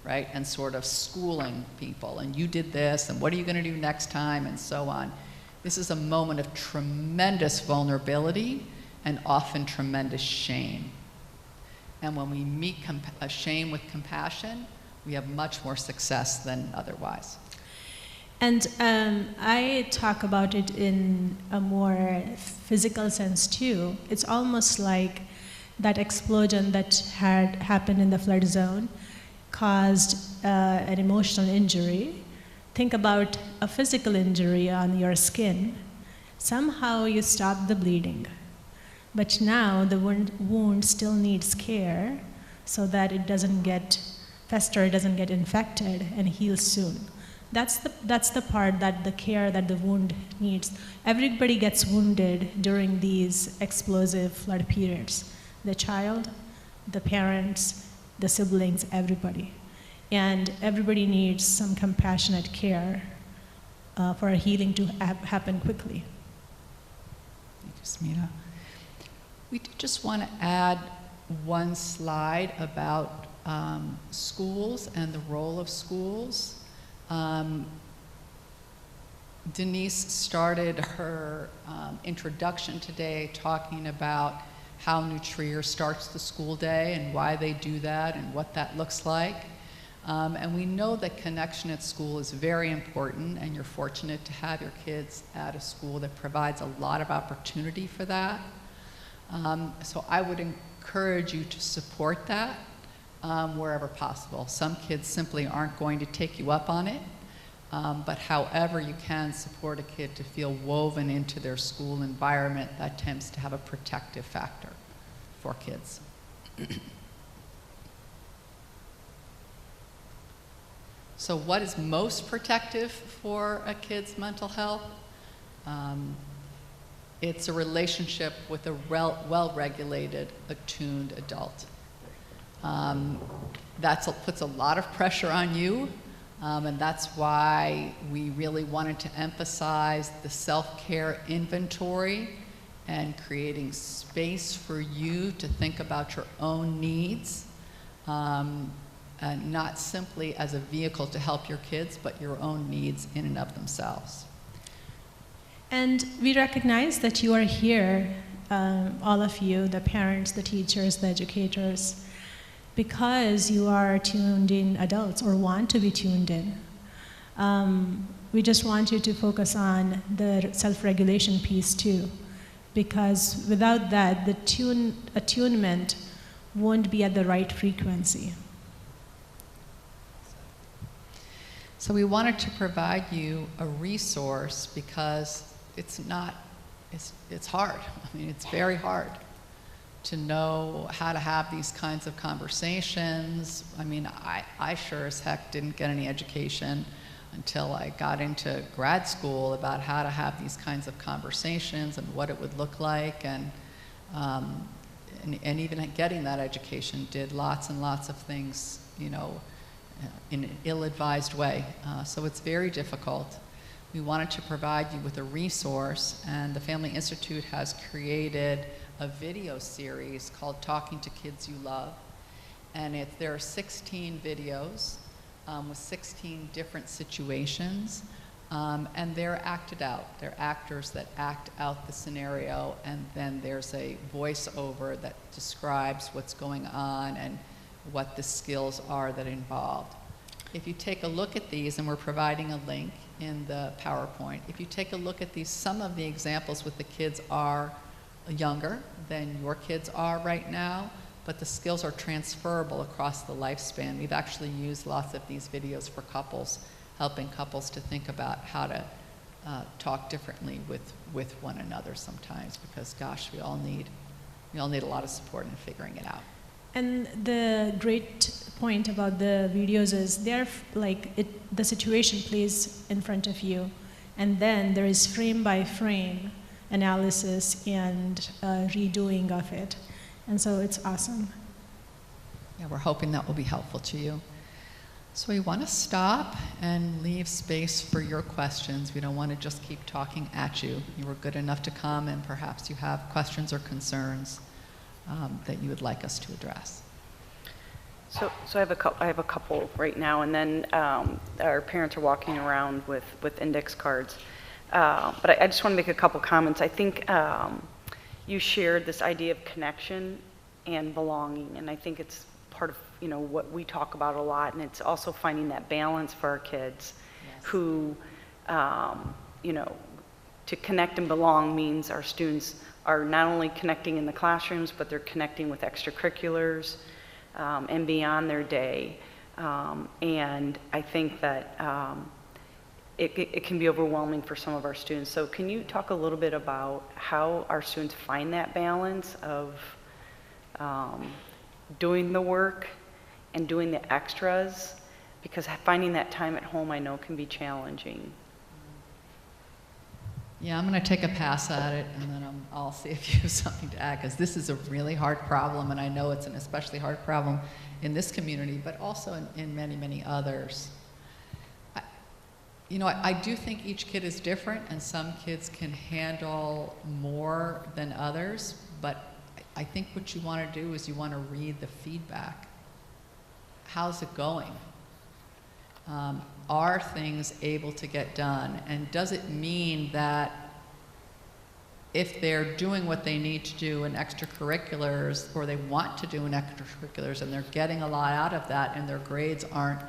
right? And sort of schooling people, and you did this, and what are you going to do next time, and so on. This is a moment of tremendous vulnerability and often tremendous shame. And when we meet shame with compassion, we have much more success than otherwise. And I talk about it in a more physical sense too. It's almost like that explosion that had happened in the flood zone caused an emotional injury. Think about a physical injury on your skin. Somehow you stop the bleeding. But now the wound still needs care so that it doesn't get fester, it doesn't get infected, and heal soon. That's the part that the care that the wound needs. Everybody gets wounded during these explosive flood periods. The child, the parents, the siblings, everybody. And everybody needs some compassionate care for healing to happen quickly. Thank you, Smita. We just want to add one slide about schools and the role of schools. Denise started her introduction today talking about how New Trier starts the school day and why they do that and what that looks like. And we know that connection at school is very important, and you're fortunate to have your kids at a school that provides a lot of opportunity for that. So I would encourage you to support that wherever possible. Some kids simply aren't going to take you up on it, but however you can support a kid to feel woven into their school environment, that tends to have a protective factor for kids. So what is most protective for a kid's mental health? It's a relationship with a well-regulated, attuned adult. That puts a lot of pressure on you, and that's why we really wanted to emphasize the self-care inventory and creating space for you to think about your own needs, and not simply as a vehicle to help your kids, but your own needs in and of themselves. And we recognize that you are here, all of you, the parents, the teachers, the educators, because you are tuned in adults or want to be tuned in. We just want you to focus on the self-regulation piece too, because without that, the attunement won't be at the right frequency. So we wanted to provide you a resource because it's hard. I mean, it's very hard to know how to have these kinds of conversations. I mean, I sure as heck didn't get any education until I got into grad school about how to have these kinds of conversations and what it would look like, and even getting that education did lots and lots of things, you know, in an ill-advised way. So it's very difficult. We wanted to provide you with a resource, and the Family Institute has created a video series called Talking to Kids You Love. And there are 16 videos with 16 different situations, and they're acted out. They're actors that act out the scenario, and then there's a voiceover that describes what's going on and what the skills are that are involved. If you take a look at these, and we're providing a link in the PowerPoint, if you take a look at these, some of the examples with the kids are younger than your kids are right now, but the skills are transferable across the lifespan. We've actually used lots of these videos for couples, helping couples to think about how to talk differently with one another sometimes, because gosh, we all need a lot of support in figuring it out. And the great point about the videos is the situation plays in front of you, and then there is frame by frame analysis and redoing of it. And so it's awesome. Yeah, we're hoping that will be helpful to you. So we want to stop and leave space for your questions. We don't want to just keep talking at you. You were good enough to come, and perhaps you have questions or concerns that you would like us to address. So I have a couple right now, and then our parents are walking around with index cards. But I just want to make a couple comments. I think you shared this idea of connection and belonging, and I think it's part of what we talk about a lot, and it's also finding that balance for our kids. Yes. Who to connect and belong means our students are not only connecting in the classrooms, but they're connecting with extracurriculars and beyond their day. And I think that it can be overwhelming for some of our students. So can you talk a little bit about how our students find that balance of doing the work and doing the extras? Because finding that time at home, I know, can be challenging. Yeah, I'm going to take a pass at it, and then I'll see if you have something to add, because this is a really hard problem, and I know it's an especially hard problem in this community, but also in many, many others. I do think each kid is different, and some kids can handle more than others, but I think what you want to do is you want to read the feedback. How's it going? Are things able to get done? And does it mean that if they're doing what they need to do in extracurriculars, or they want to do in extracurriculars, and they're getting a lot out of that, and their grades aren't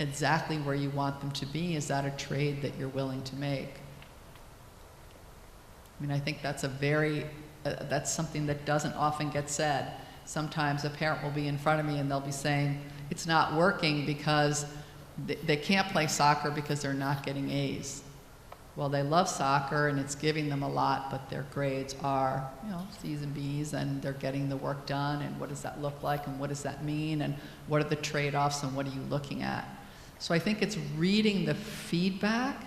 exactly where you want them to be, is that a trade that you're willing to make? I mean, I think that's that's something that doesn't often get said. Sometimes a parent will be in front of me and they'll be saying, it's not working because they can't play soccer because they're not getting A's. Well, they love soccer and it's giving them a lot, but their grades are, C's and B's, and they're getting the work done, and what does that look like, and what does that mean, and what are the trade-offs, and what are you looking at? So I think it's reading the feedback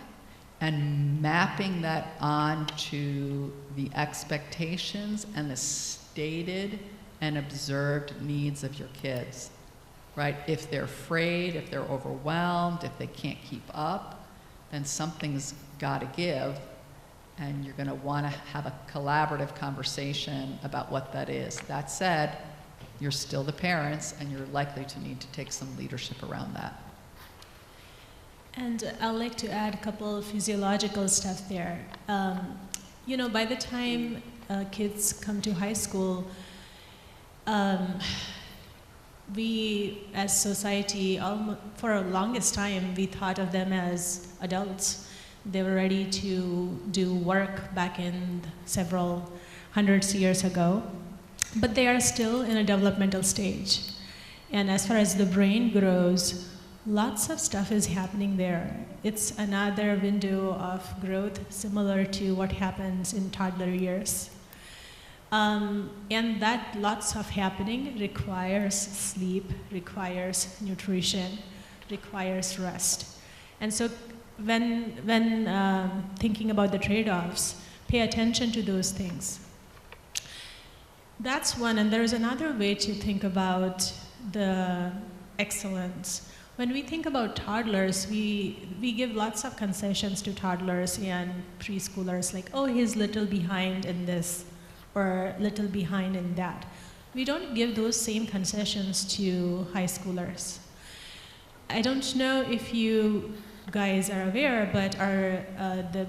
and mapping that onto the expectations and the stated and observed needs of your kids, right? If they're afraid, if they're overwhelmed, if they can't keep up, then something's got to give, and you're going to want to have a collaborative conversation about what that is. That said, you're still the parents, and you're likely to need to take some leadership around that. And I'd like to add a couple of physiological stuff there. By the time kids come to high school, we as society, for the longest time, we thought of them as adults. They were ready to do work back in several hundreds of years ago, but they are still in a developmental stage. And as far as the brain grows, lots of stuff is happening there. It's another window of growth similar to what happens in toddler years. And that lots of happening requires sleep, requires nutrition, requires rest. And so when thinking about the trade-offs, pay attention to those things. That's one, and there's another way to think about the excellence. When we think about toddlers, we give lots of concessions to toddlers and preschoolers, like, oh, he's little behind in this, or little behind in that. We don't give those same concessions to high schoolers. I don't know if you guys are aware, but the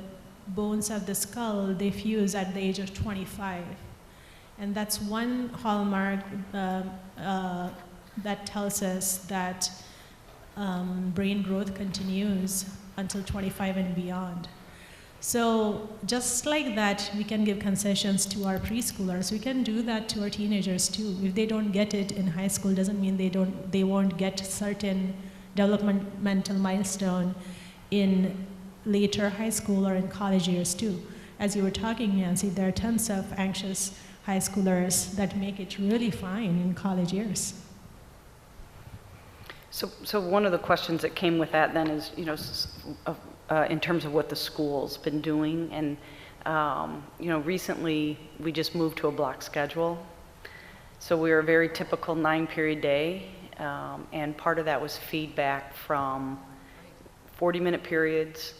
bones of the skull, they fuse at the age of 25. And that's one hallmark that tells us that brain growth continues until 25 and beyond. So just like that, we can give concessions to our preschoolers. We can do that to our teenagers too. If they don't get it in high school, doesn't mean they won't get certain developmental milestone in later high school or in college years too. As you were talking, Nancy, there are tons of anxious high schoolers that make it really fine in college years. So one of the questions that came with that then is, in terms of what the school's been doing, and recently we just moved to a block schedule. So we were a very typical 9-period day, and part of that was feedback from 40-minute periods,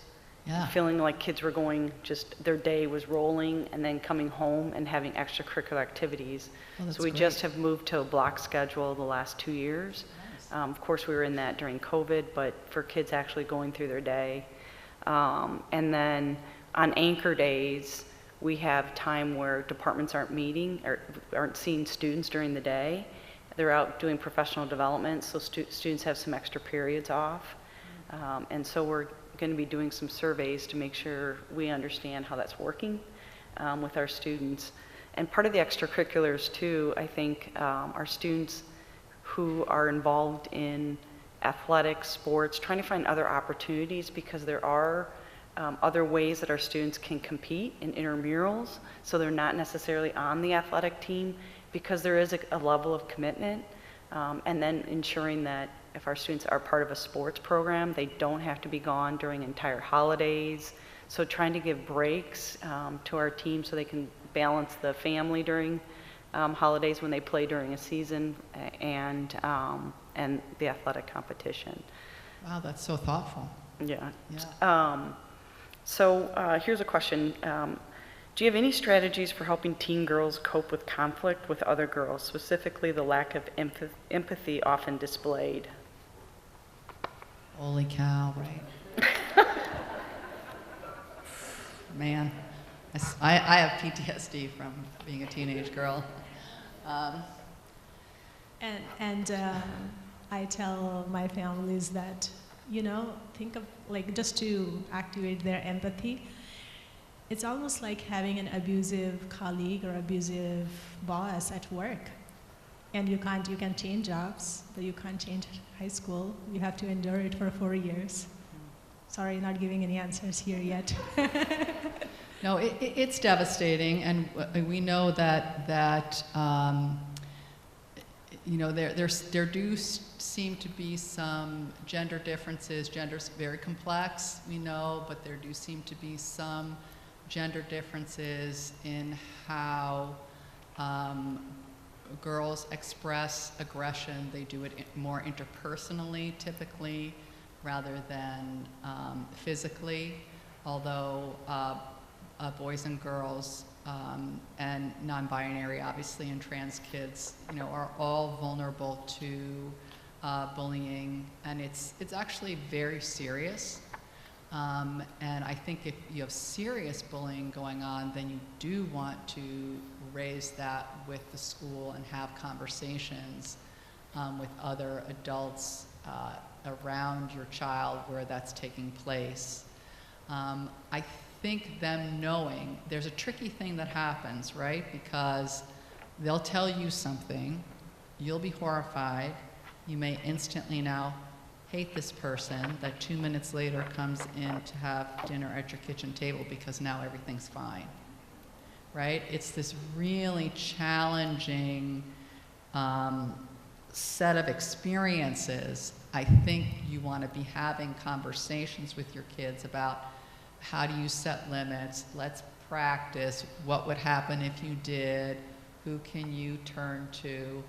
feeling like kids were going, just their day was rolling, and then coming home and having extracurricular activities. So we just have moved to a block schedule the last 2 years. Of course, we were in that during COVID, but for kids actually going through their day. And then on anchor days, we have time where departments aren't meeting or aren't seeing students during the day. They're out doing professional development, so students have some extra periods off. And so we're going to be doing some surveys to make sure we understand how that's working with our students. And part of the extracurriculars too, I think, our students who are involved in athletics, sports, trying to find other opportunities, because there are other ways that our students can compete in intramurals, so they're not necessarily on the athletic team, because there is a level of commitment, and then ensuring that if our students are part of a sports program, they don't have to be gone during entire holidays. So trying to give breaks to our team so they can balance the family during holidays when they play during a season, and the athletic competition. Wow, that's so thoughtful. Yeah. Yeah. So here's a question. Do you have any strategies for helping teen girls cope with conflict with other girls, specifically the lack of empathy often displayed? Holy cow, right? Man, I have PTSD from being a teenage girl. And I tell my families that, think of, like, just to activate their empathy, it's almost like having an abusive colleague or abusive boss at work. And you can change jobs, but you can't change high school. You have to endure it for 4 years. Sorry, not giving any answers here yet. No, it's devastating, and we know that there do seem to be some gender differences. Gender's very complex, we know, but there do seem to be some gender differences in how girls express aggression. They do it more interpersonally, typically, rather than physically, although boys and girls and non-binary, obviously, and trans kids, are all vulnerable to bullying, and it's actually very serious. And I think if you have serious bullying going on, then you do want to raise that with the school and have conversations with other adults around your child where that's taking place. I think them knowing, there's a tricky thing that happens, right? Because they'll tell you something, you'll be horrified, you may instantly now hate this person that 2 minutes later comes in to have dinner at your kitchen table because now everything's fine, right? It's this really challenging set of experiences. I think you want to be having conversations with your kids about how do you set limits, let's practice, what would happen if you did, who can you turn to.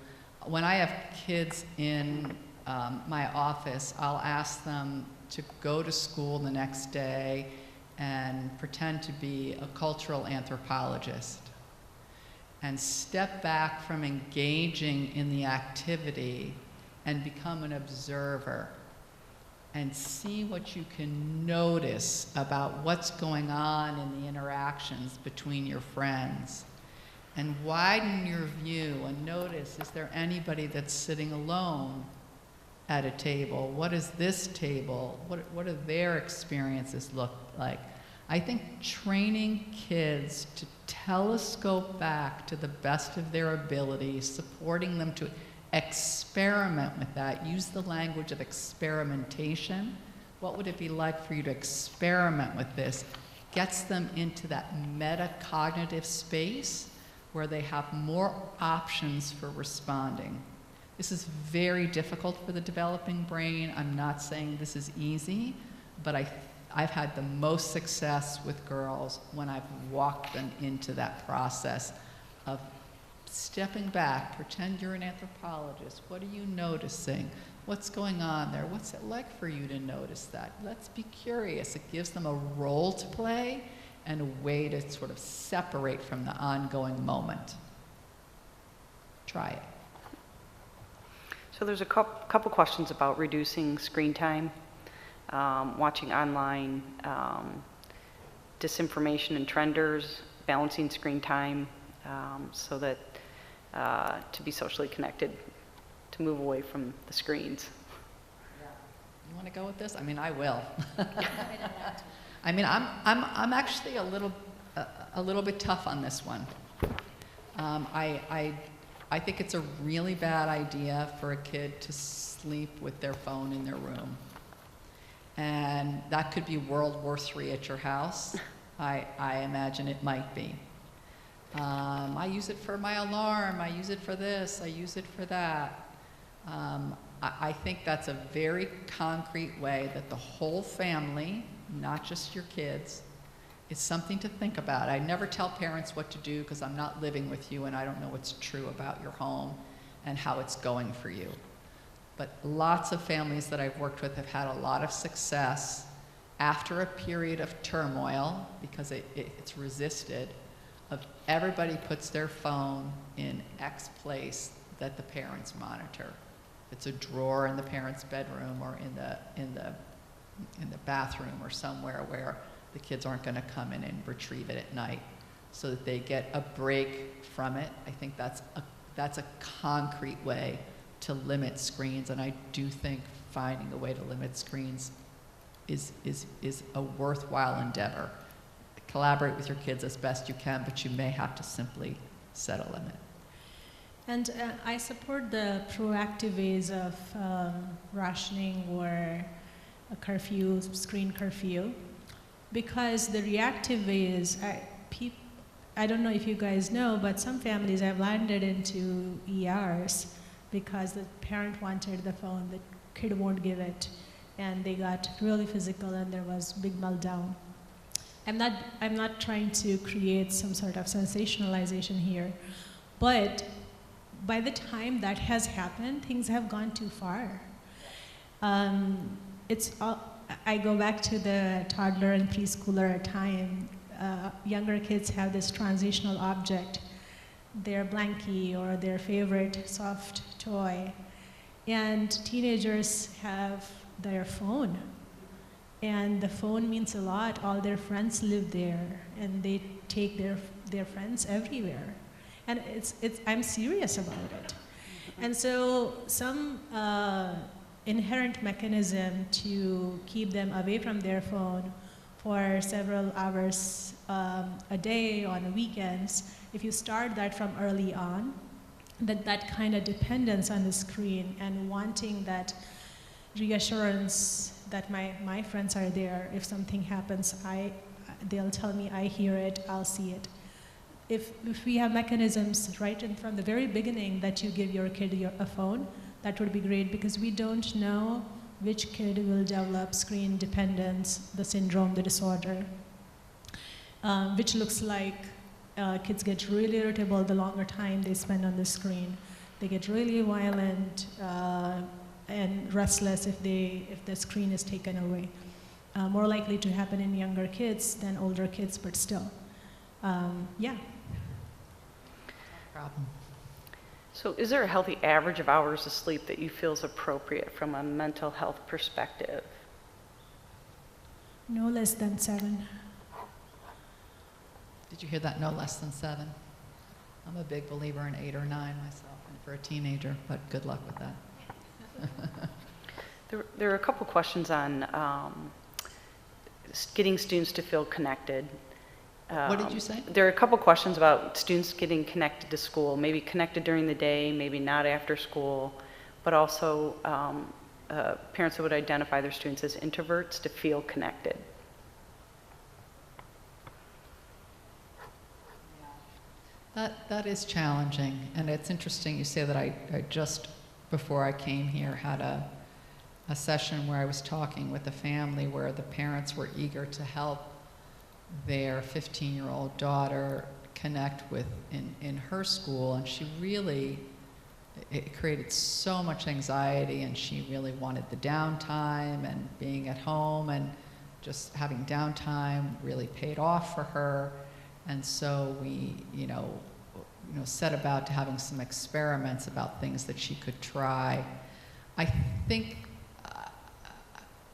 When I have kids in my office, I'll ask them to go to school the next day and pretend to be a cultural anthropologist and step back from engaging in the activity and become an observer and see what you can notice about what's going on in the interactions between your friends. And widen your view and notice, is there anybody that's sitting alone at a table? What is this table? What do their experiences look like? I think training kids to telescope back to the best of their ability, supporting them to experiment with that, use the language of experimentation. What would it be like for you to experiment with this? Gets them into that metacognitive space where they have more options for responding. This is very difficult for the developing brain. I'm not saying this is easy, but I've had the most success with girls when I've walked them into that process of stepping back, pretend you're an anthropologist. What are you noticing? What's going on there? What's it like for you to notice that? Let's be curious. It gives them a role to play and a way to sort of separate from the ongoing moment. Try it. So there's a couple questions about reducing screen time, watching online, disinformation and trenders, balancing screen time so that to be socially connected, to move away from the screens. Yeah. You want to go with this? I mean, I will. I mean, I'm actually a little bit tough on this one. I think it's a really bad idea for a kid to sleep with their phone in their room. And that could be World War III at your house. I imagine it might be. I use it for my alarm, I use it for this, I use it for that. I think that's a very concrete way that the whole family, not just your kids, is something to think about. I never tell parents what to do because I'm not living with you and I don't know what's true about your home and how it's going for you. But lots of families that I've worked with have had a lot of success after a period of turmoil, because it's resisted, of everybody puts their phone in X place that the parents monitor. It's a drawer in the parents' bedroom or in the bathroom or somewhere where the kids aren't going to come in and retrieve it at night, so that they get a break from it. I think that's a concrete way to limit screens, and I do think finding a way to limit screens is a worthwhile endeavor. Collaborate with your kids as best you can, but you may have to simply set a limit. And I support the proactive ways of rationing or a curfew, screen curfew, because the reactive ways, I don't know if you guys know, but some families have landed into ERs because the parent wanted the phone, the kid won't give it, and they got really physical and there was big meltdown. I'm not trying to create some sort of sensationalization here, but by the time that has happened, things have gone too far. I go back to the toddler and preschooler time. Younger kids have this transitional object, their blankie or their favorite soft toy, and teenagers have their phone. And the phone means a lot. All their friends live there, and they take their friends everywhere. And I'm serious about it. And so some inherent mechanism to keep them away from their phone for several hours a day on weekends, if you start that from early on, that kind of dependence on the screen and wanting that reassurance that my friends are there. If something happens, they'll tell me, I hear it, I'll see it. If we have mechanisms right from the very beginning that you give your kid a phone, that would be great, because we don't know which kid will develop screen dependence, the syndrome, the disorder, which looks like kids get really irritable the longer time they spend on the screen. They get really violent and restless if the screen is taken away. More likely to happen in younger kids than older kids, but still, yeah. Problem. So is there a healthy average of hours of sleep that you feel is appropriate from a mental health perspective? No less than 7. Did you hear that? No less than 7. I'm a big believer in 8 or 9 myself, and for a teenager, but good luck with that. There are a couple questions on getting students to feel connected. What did you say? There are a couple questions about students getting connected to school, maybe connected during the day, maybe not after school, but also parents that would identify their students as introverts to feel connected. That is challenging, and it's interesting you say that. I just, before I came here, had a session where I was talking with a family where the parents were eager to help their 15-year-old daughter connect with in her school, and she really, it created so much anxiety, and she really wanted the downtime and being at home, and just having downtime really paid off for her. And so we, set about to having some experiments about things that she could try. I think,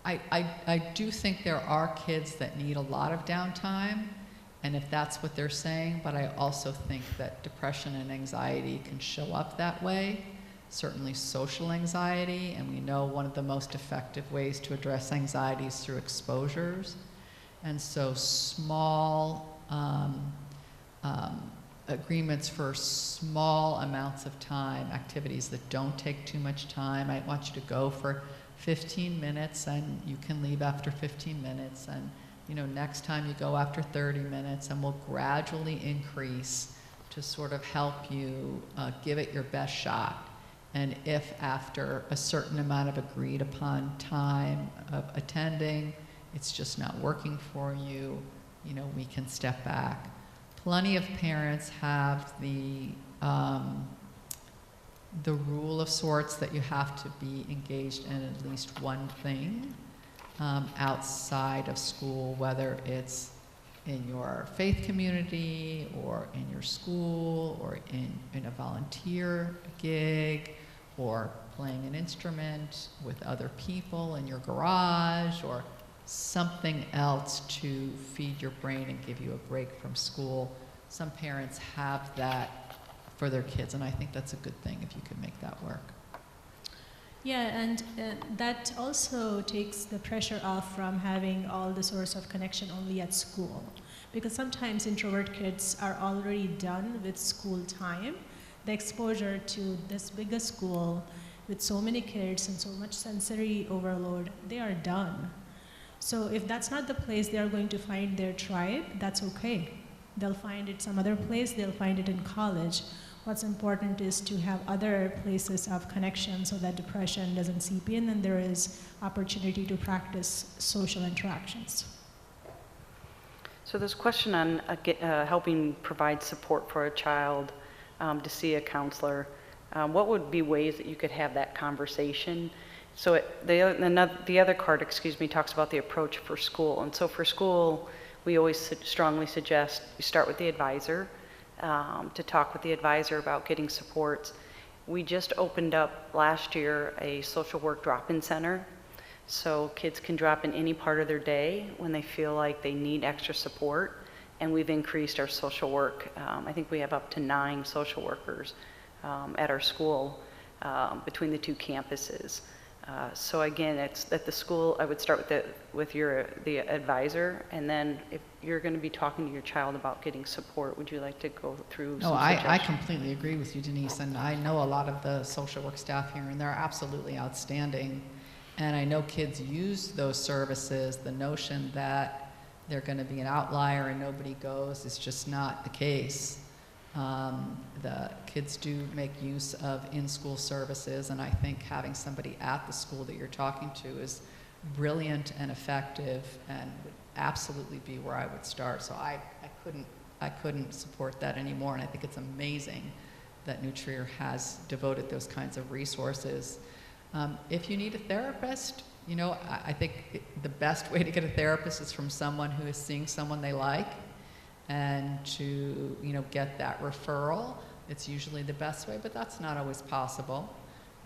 I do think there are kids that need a lot of downtime, and if that's what they're saying, but I also think that depression and anxiety can show up that way, certainly social anxiety, and we know one of the most effective ways to address anxiety is through exposures. And so small agreements for small amounts of time, activities that don't take too much time. I want you to go for 15 minutes and you can leave after 15 minutes, and next time you go after 30 minutes, and we'll gradually increase to sort of help you give it your best shot. And if after a certain amount of agreed upon time of attending, it's just not working for you, we can step back. Plenty of parents have the rule of sorts that you have to be engaged in at least one thing outside of school, whether it's in your faith community or in your school or in a volunteer gig or playing an instrument with other people in your garage or something else to feed your brain and give you a break from school. Some parents have that for their kids, and I think that's a good thing if you can make that work. Yeah, and that also takes the pressure off from having all the source of connection only at school. Because sometimes introvert kids are already done with school time. The exposure to this bigger school with so many kids and so much sensory overload, they are done. So if that's not the place they are going to find their tribe, that's okay. They'll find it some other place, they'll find it in college. What's important is to have other places of connection so that depression doesn't seep in and there is opportunity to practice social interactions. So this question on helping provide support for a child to see a counselor, what would be ways that you could have that conversation? So the other card, talks about the approach for school. And so for school, we always strongly suggest you start with the advisor, to talk with the advisor about getting supports. We just opened up last year a social work drop-in center. So kids can drop in any part of their day when they feel like they need extra support. And we've increased our social work. I think we have up to 9 social workers at our school between the 2 campuses. So again, it's at the school. I would start with the advisor, and then if you're going to be talking to your child about getting support, would you like to go through? No, I completely agree with you, Denise, and I know a lot of the social work staff here, and they're absolutely outstanding. And I know kids use those services. The notion that they're going to be an outlier and nobody goes is just not the case. The kids do make use of in-school services, and I think having somebody at the school that you're talking to is brilliant and effective and would absolutely be where I would start. So I couldn't support that anymore, and I think it's amazing that New Trier has devoted those kinds of resources. If you need a therapist, I think the best way to get a therapist is from someone who is seeing someone they like, and to get that referral. It's usually the best way, but that's not always possible.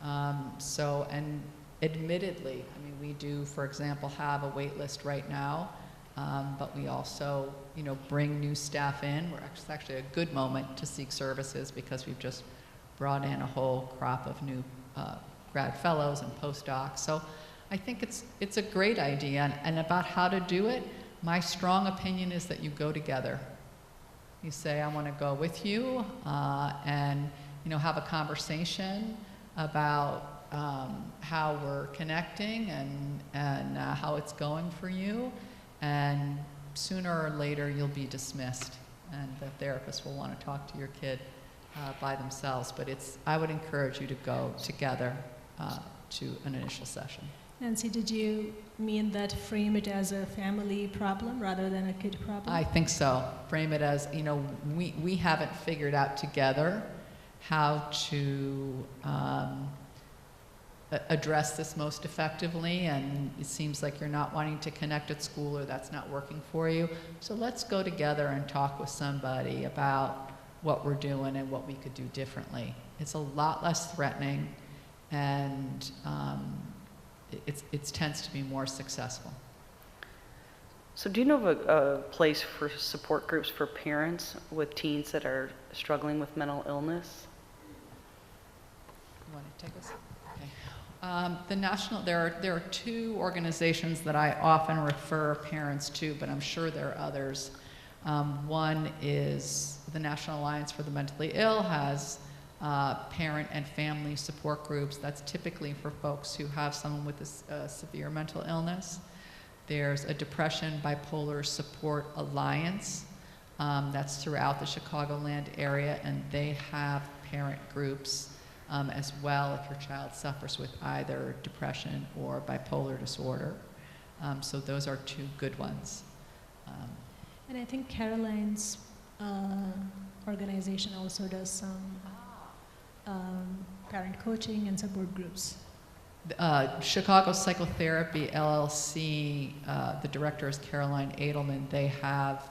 And admittedly, we do, for example, have a wait list right now, but we also bring new staff in. It's actually a good moment to seek services because we've just brought in a whole crop of new grad fellows and postdocs. So I think it's a great idea. And about how to do it, my strong opinion is that you go together. You say, I want to go with you, and have a conversation about how we're connecting and how it's going for you. And sooner or later, you'll be dismissed, and the therapist will want to talk to your kid by themselves. But I would encourage you to go together to an initial session. Nancy, did you mean that frame it as a family problem rather than a kid problem? I think so. Frame it as, we haven't figured out together how to address this most effectively, and it seems like you're not wanting to connect at school or that's not working for you. So let's go together and talk with somebody about what we're doing and what we could do differently. It's a lot less threatening, and it tends to be more successful. So do you know of a place for support groups for parents with teens that are struggling with mental illness? You want to take this? Okay. There are 2 organizations that I often refer parents to, but I'm sure there are others. One is the National Alliance for the Mentally Ill has parent and family support groups. That's typically for folks who have someone with a severe mental illness. There's a Depression Bipolar Support Alliance that's throughout the Chicagoland area, and they have parent groups as well if your child suffers with either depression or bipolar disorder. So those are 2 good ones. And I think Caroline's organization also does some parent coaching and support groups. Chicago Psychotherapy LLC, the director is Caroline Edelman. They have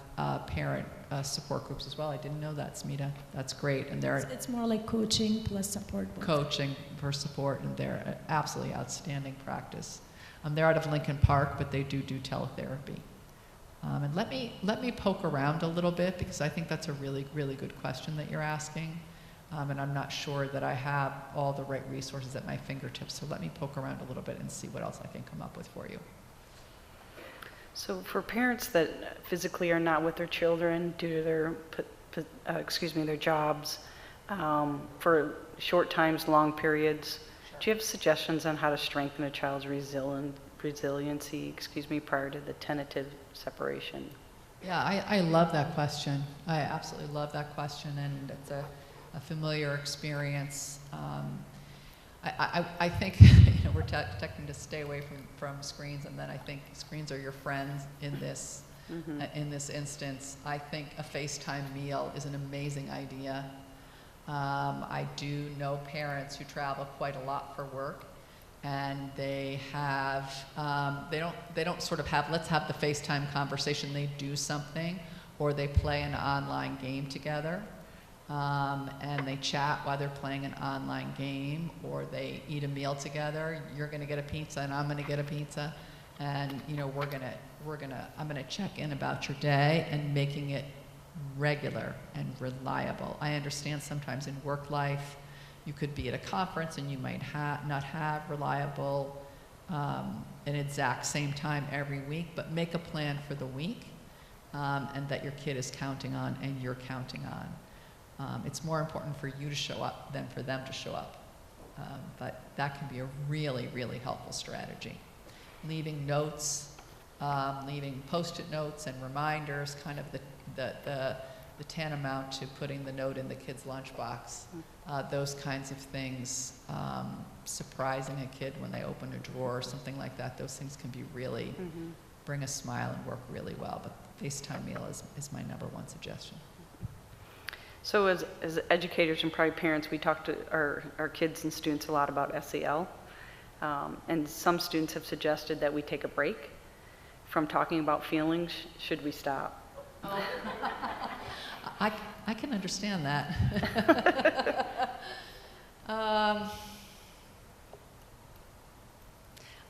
parent support groups as well. I didn't know that, Smita. That's great. And it's more like coaching plus support. Coaching for support, and they're an absolutely outstanding practice. They're out of Lincoln Park, but they do teletherapy. And let me poke around a little bit, because I think that's a really, really good question that you're asking. And I'm not sure that I have all the right resources at my fingertips, so let me poke around a little bit and see what else I can come up with for you. So for parents that physically are not with their children due to their jobs, for short times, long periods, do you have suggestions on how to strengthen a child's resiliency, prior to the tentative separation? Yeah, I love that question. I absolutely love that question, and it's a familiar experience. I think we're technically to stay away from screens, and then I think screens are your friends in this in this instance. I think a FaceTime meal is an amazing idea. I do know parents who travel quite a lot for work, and they have they don't sort of have, let's have the FaceTime conversation. They do something, or they play an online game together. And they chat while they're playing an online game, or they eat a meal together. You're going to get a pizza, and I'm going to get a pizza, and I'm going to check in about your day, and making it regular and reliable. I understand sometimes in work life, you could be at a conference and you might not have reliable, an exact same time every week, but make a plan for the week, and that your kid is counting on and you're counting on. It's more important for you to show up than for them to show up. But that can be a really, really helpful strategy. Leaving notes, leaving Post-it notes and reminders, kind of the tantamount to putting the note in the kid's lunchbox. Those kinds of things, surprising a kid when they open a drawer or something like that, those things can be really, bring a smile and work really well. But FaceTime meal is my #1 suggestion. So as educators and probably parents, we talk to our kids and students a lot about SEL. And some students have suggested that we take a break from talking about feelings. Should we stop? Oh. I can understand that.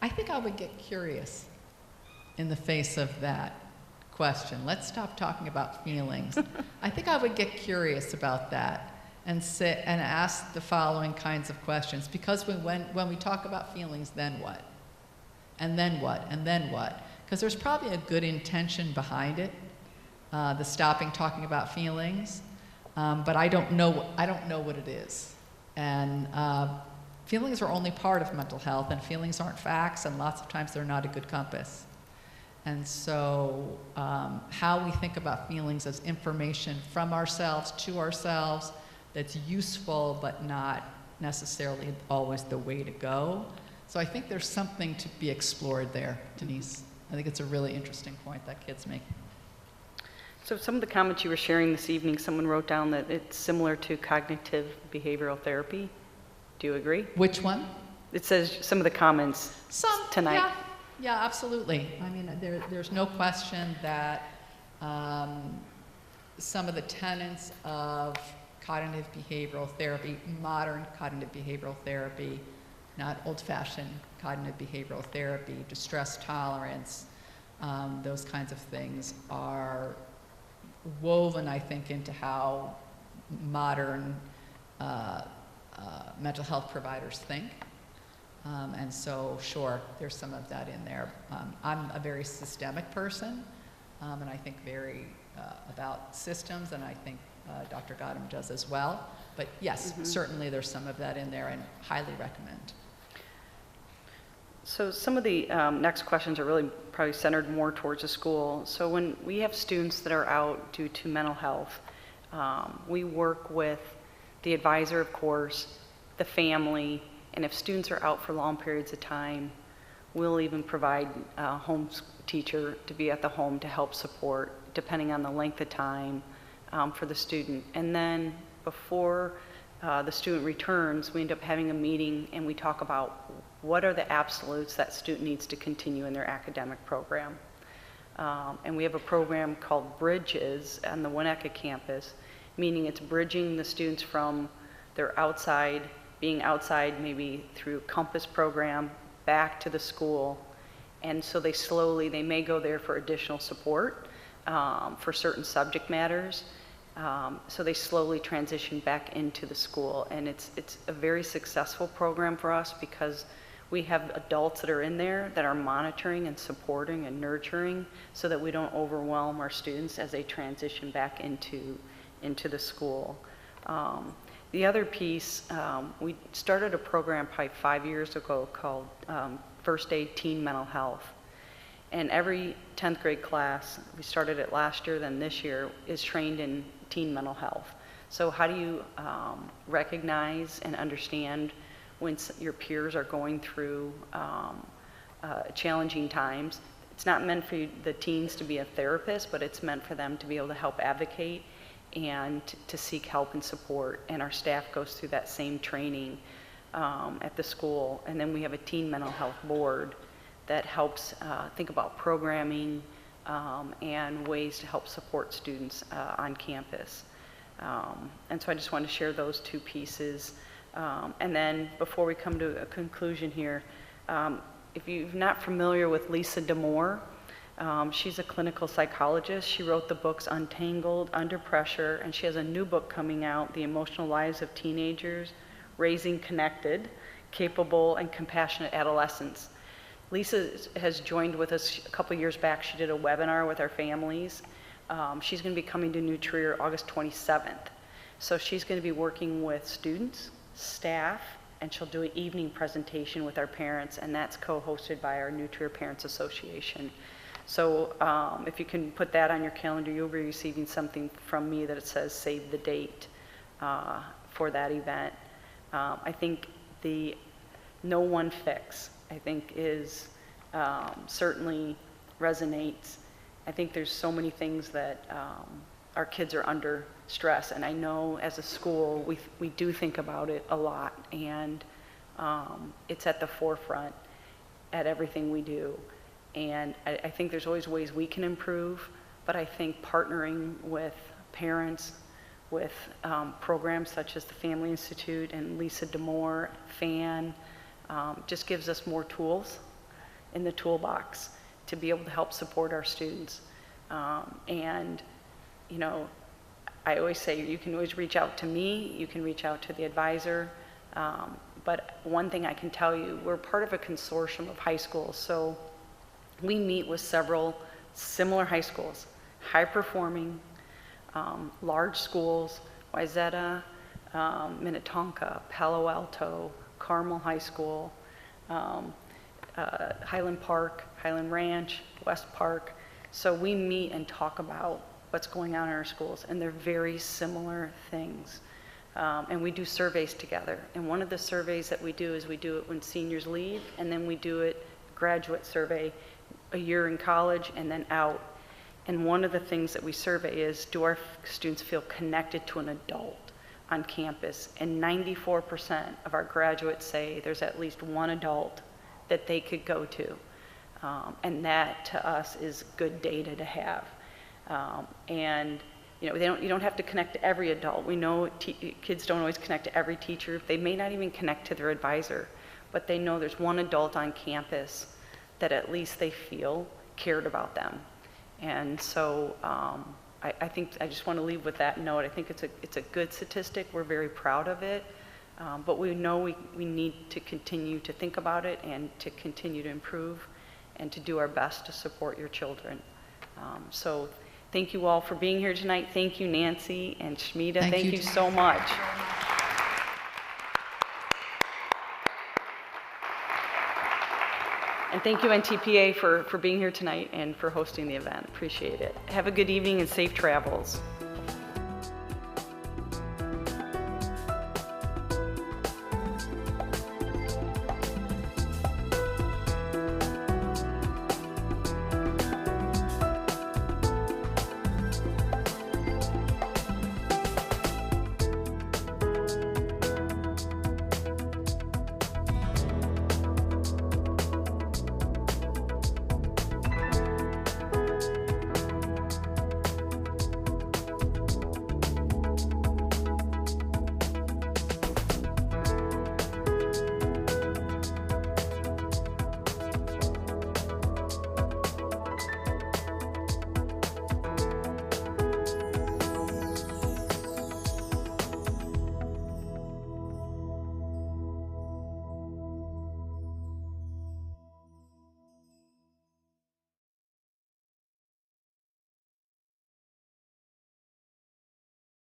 I think I would get curious in the face of that question. Let's stop talking about feelings. I think I would get curious about that and sit and ask the following kinds of questions. Because when we talk about feelings, then what? And then what? And then what? Because there's probably a good intention behind it, the stopping talking about feelings, but I don't know what it is. And feelings are only part of mental health, and feelings aren't facts, and lots of times they're not a good compass. And so how we think about feelings as information from ourselves to ourselves that's useful but not necessarily always the way to go. So I think there's something to be explored there, Denise. I think it's a really interesting point that kids make. So some of the comments you were sharing this evening, someone wrote down that it's similar to cognitive behavioral therapy. Do you agree? Which one? It says some of the comments tonight. Yeah, absolutely. I mean, there's no question that some of the tenets of cognitive behavioral therapy, modern cognitive behavioral therapy, not old-fashioned cognitive behavioral therapy, distress tolerance, those kinds of things are woven, I think, into how modern mental health providers think. And so, sure, there's some of that in there. I'm a very systemic person, and I think very about systems, and I think Dr. Gautam does as well. But yes, certainly there's some of that in there, and highly recommend. So some of the next questions are really probably centered more towards the school. So when we have students that are out due to mental health, we work with the advisor, of course, the family, and if students are out for long periods of time, we'll even provide a home teacher to be at the home to help support, depending on the length of time for the student. And then before the student returns, we end up having a meeting and we talk about what are the absolutes that student needs to continue in their academic program. And we have a program called Bridges on the Winnetka campus, meaning it's bridging the students from their being outside maybe through Compass program back to the school. And so they may go there for additional support for certain subject matters. So they slowly transition back into the school. And it's a very successful program for us because we have adults that are in there that are monitoring and supporting and nurturing so that we don't overwhelm our students as they transition back into the school. The other piece, we started a program probably 5 years ago called First Aid Teen Mental Health. And every 10th grade class, we started it last year, then this year, is trained in teen mental health. So how do you recognize and understand when your peers are going through challenging times? It's not meant for the teens to be a therapist, but it's meant for them to be able to help advocate and to seek help and support. And our staff goes through that same training at the school. And then we have a teen mental health board that helps think about programming and ways to help support students on campus. And so I just want to share those two pieces. And then before we come to a conclusion here, if you're not familiar with Lisa D'Amour, she's a clinical psychologist. She wrote the books Untangled, Under Pressure, and she has a new book coming out, The Emotional Lives of Teenagers, Raising Connected, Capable, and Compassionate Adolescents. Lisa has joined with us a couple years back. She did a webinar with our families. She's going to be coming to New Trier August 27th. So she's going to be working with students, staff, and she'll do an evening presentation with our parents, and that's co-hosted by our New Trier Parents Association. So if you can put that on your calendar, you'll be receiving something from me that it says save the date for that event. I think the no one fix, I think, is certainly resonates. I think there's so many things that our kids are under stress, and I know as a school we do think about it a lot, and it's at the forefront at everything we do. And I think there's always ways we can improve, but I think partnering with parents, with programs such as the Family Institute and Lisa D'Amour, FAN, just gives us more tools in the toolbox to be able to help support our students. And, you know, I always say you can always reach out to me, you can reach out to the advisor, but one thing I can tell you, we're part of a consortium of high schools, so we meet with several similar high schools, high-performing, large schools, Wayzata, Minnetonka, Palo Alto, Carmel High School, Highland Park, Highland Ranch, West Park. So we meet and talk about what's going on in our schools, and they're very similar things. And we do surveys together. And one of the surveys that we do is we do it when seniors leave, and then we do it graduate survey a year in college and then out. And one of the things that we survey is, do our students feel connected to an adult on campus? And 94% of our graduates say there's at least one adult that they could go to. And that to us is good data to have. And you know, you don't have to connect to every adult. We know kids don't always connect to every teacher. They may not even connect to their advisor, but they know there's one adult on campus that at least they feel cared about them. And so I think I just want to leave with that note. I think it's a good statistic. We're very proud of it. But we know we need to continue to think about it and to continue to improve and to do our best to support your children. So thank you all for being here tonight. Thank you, Nancy and Smita. Thank you so much. And thank you, NTPA, for being here tonight and for hosting the event. Appreciate it. Have a good evening and safe travels.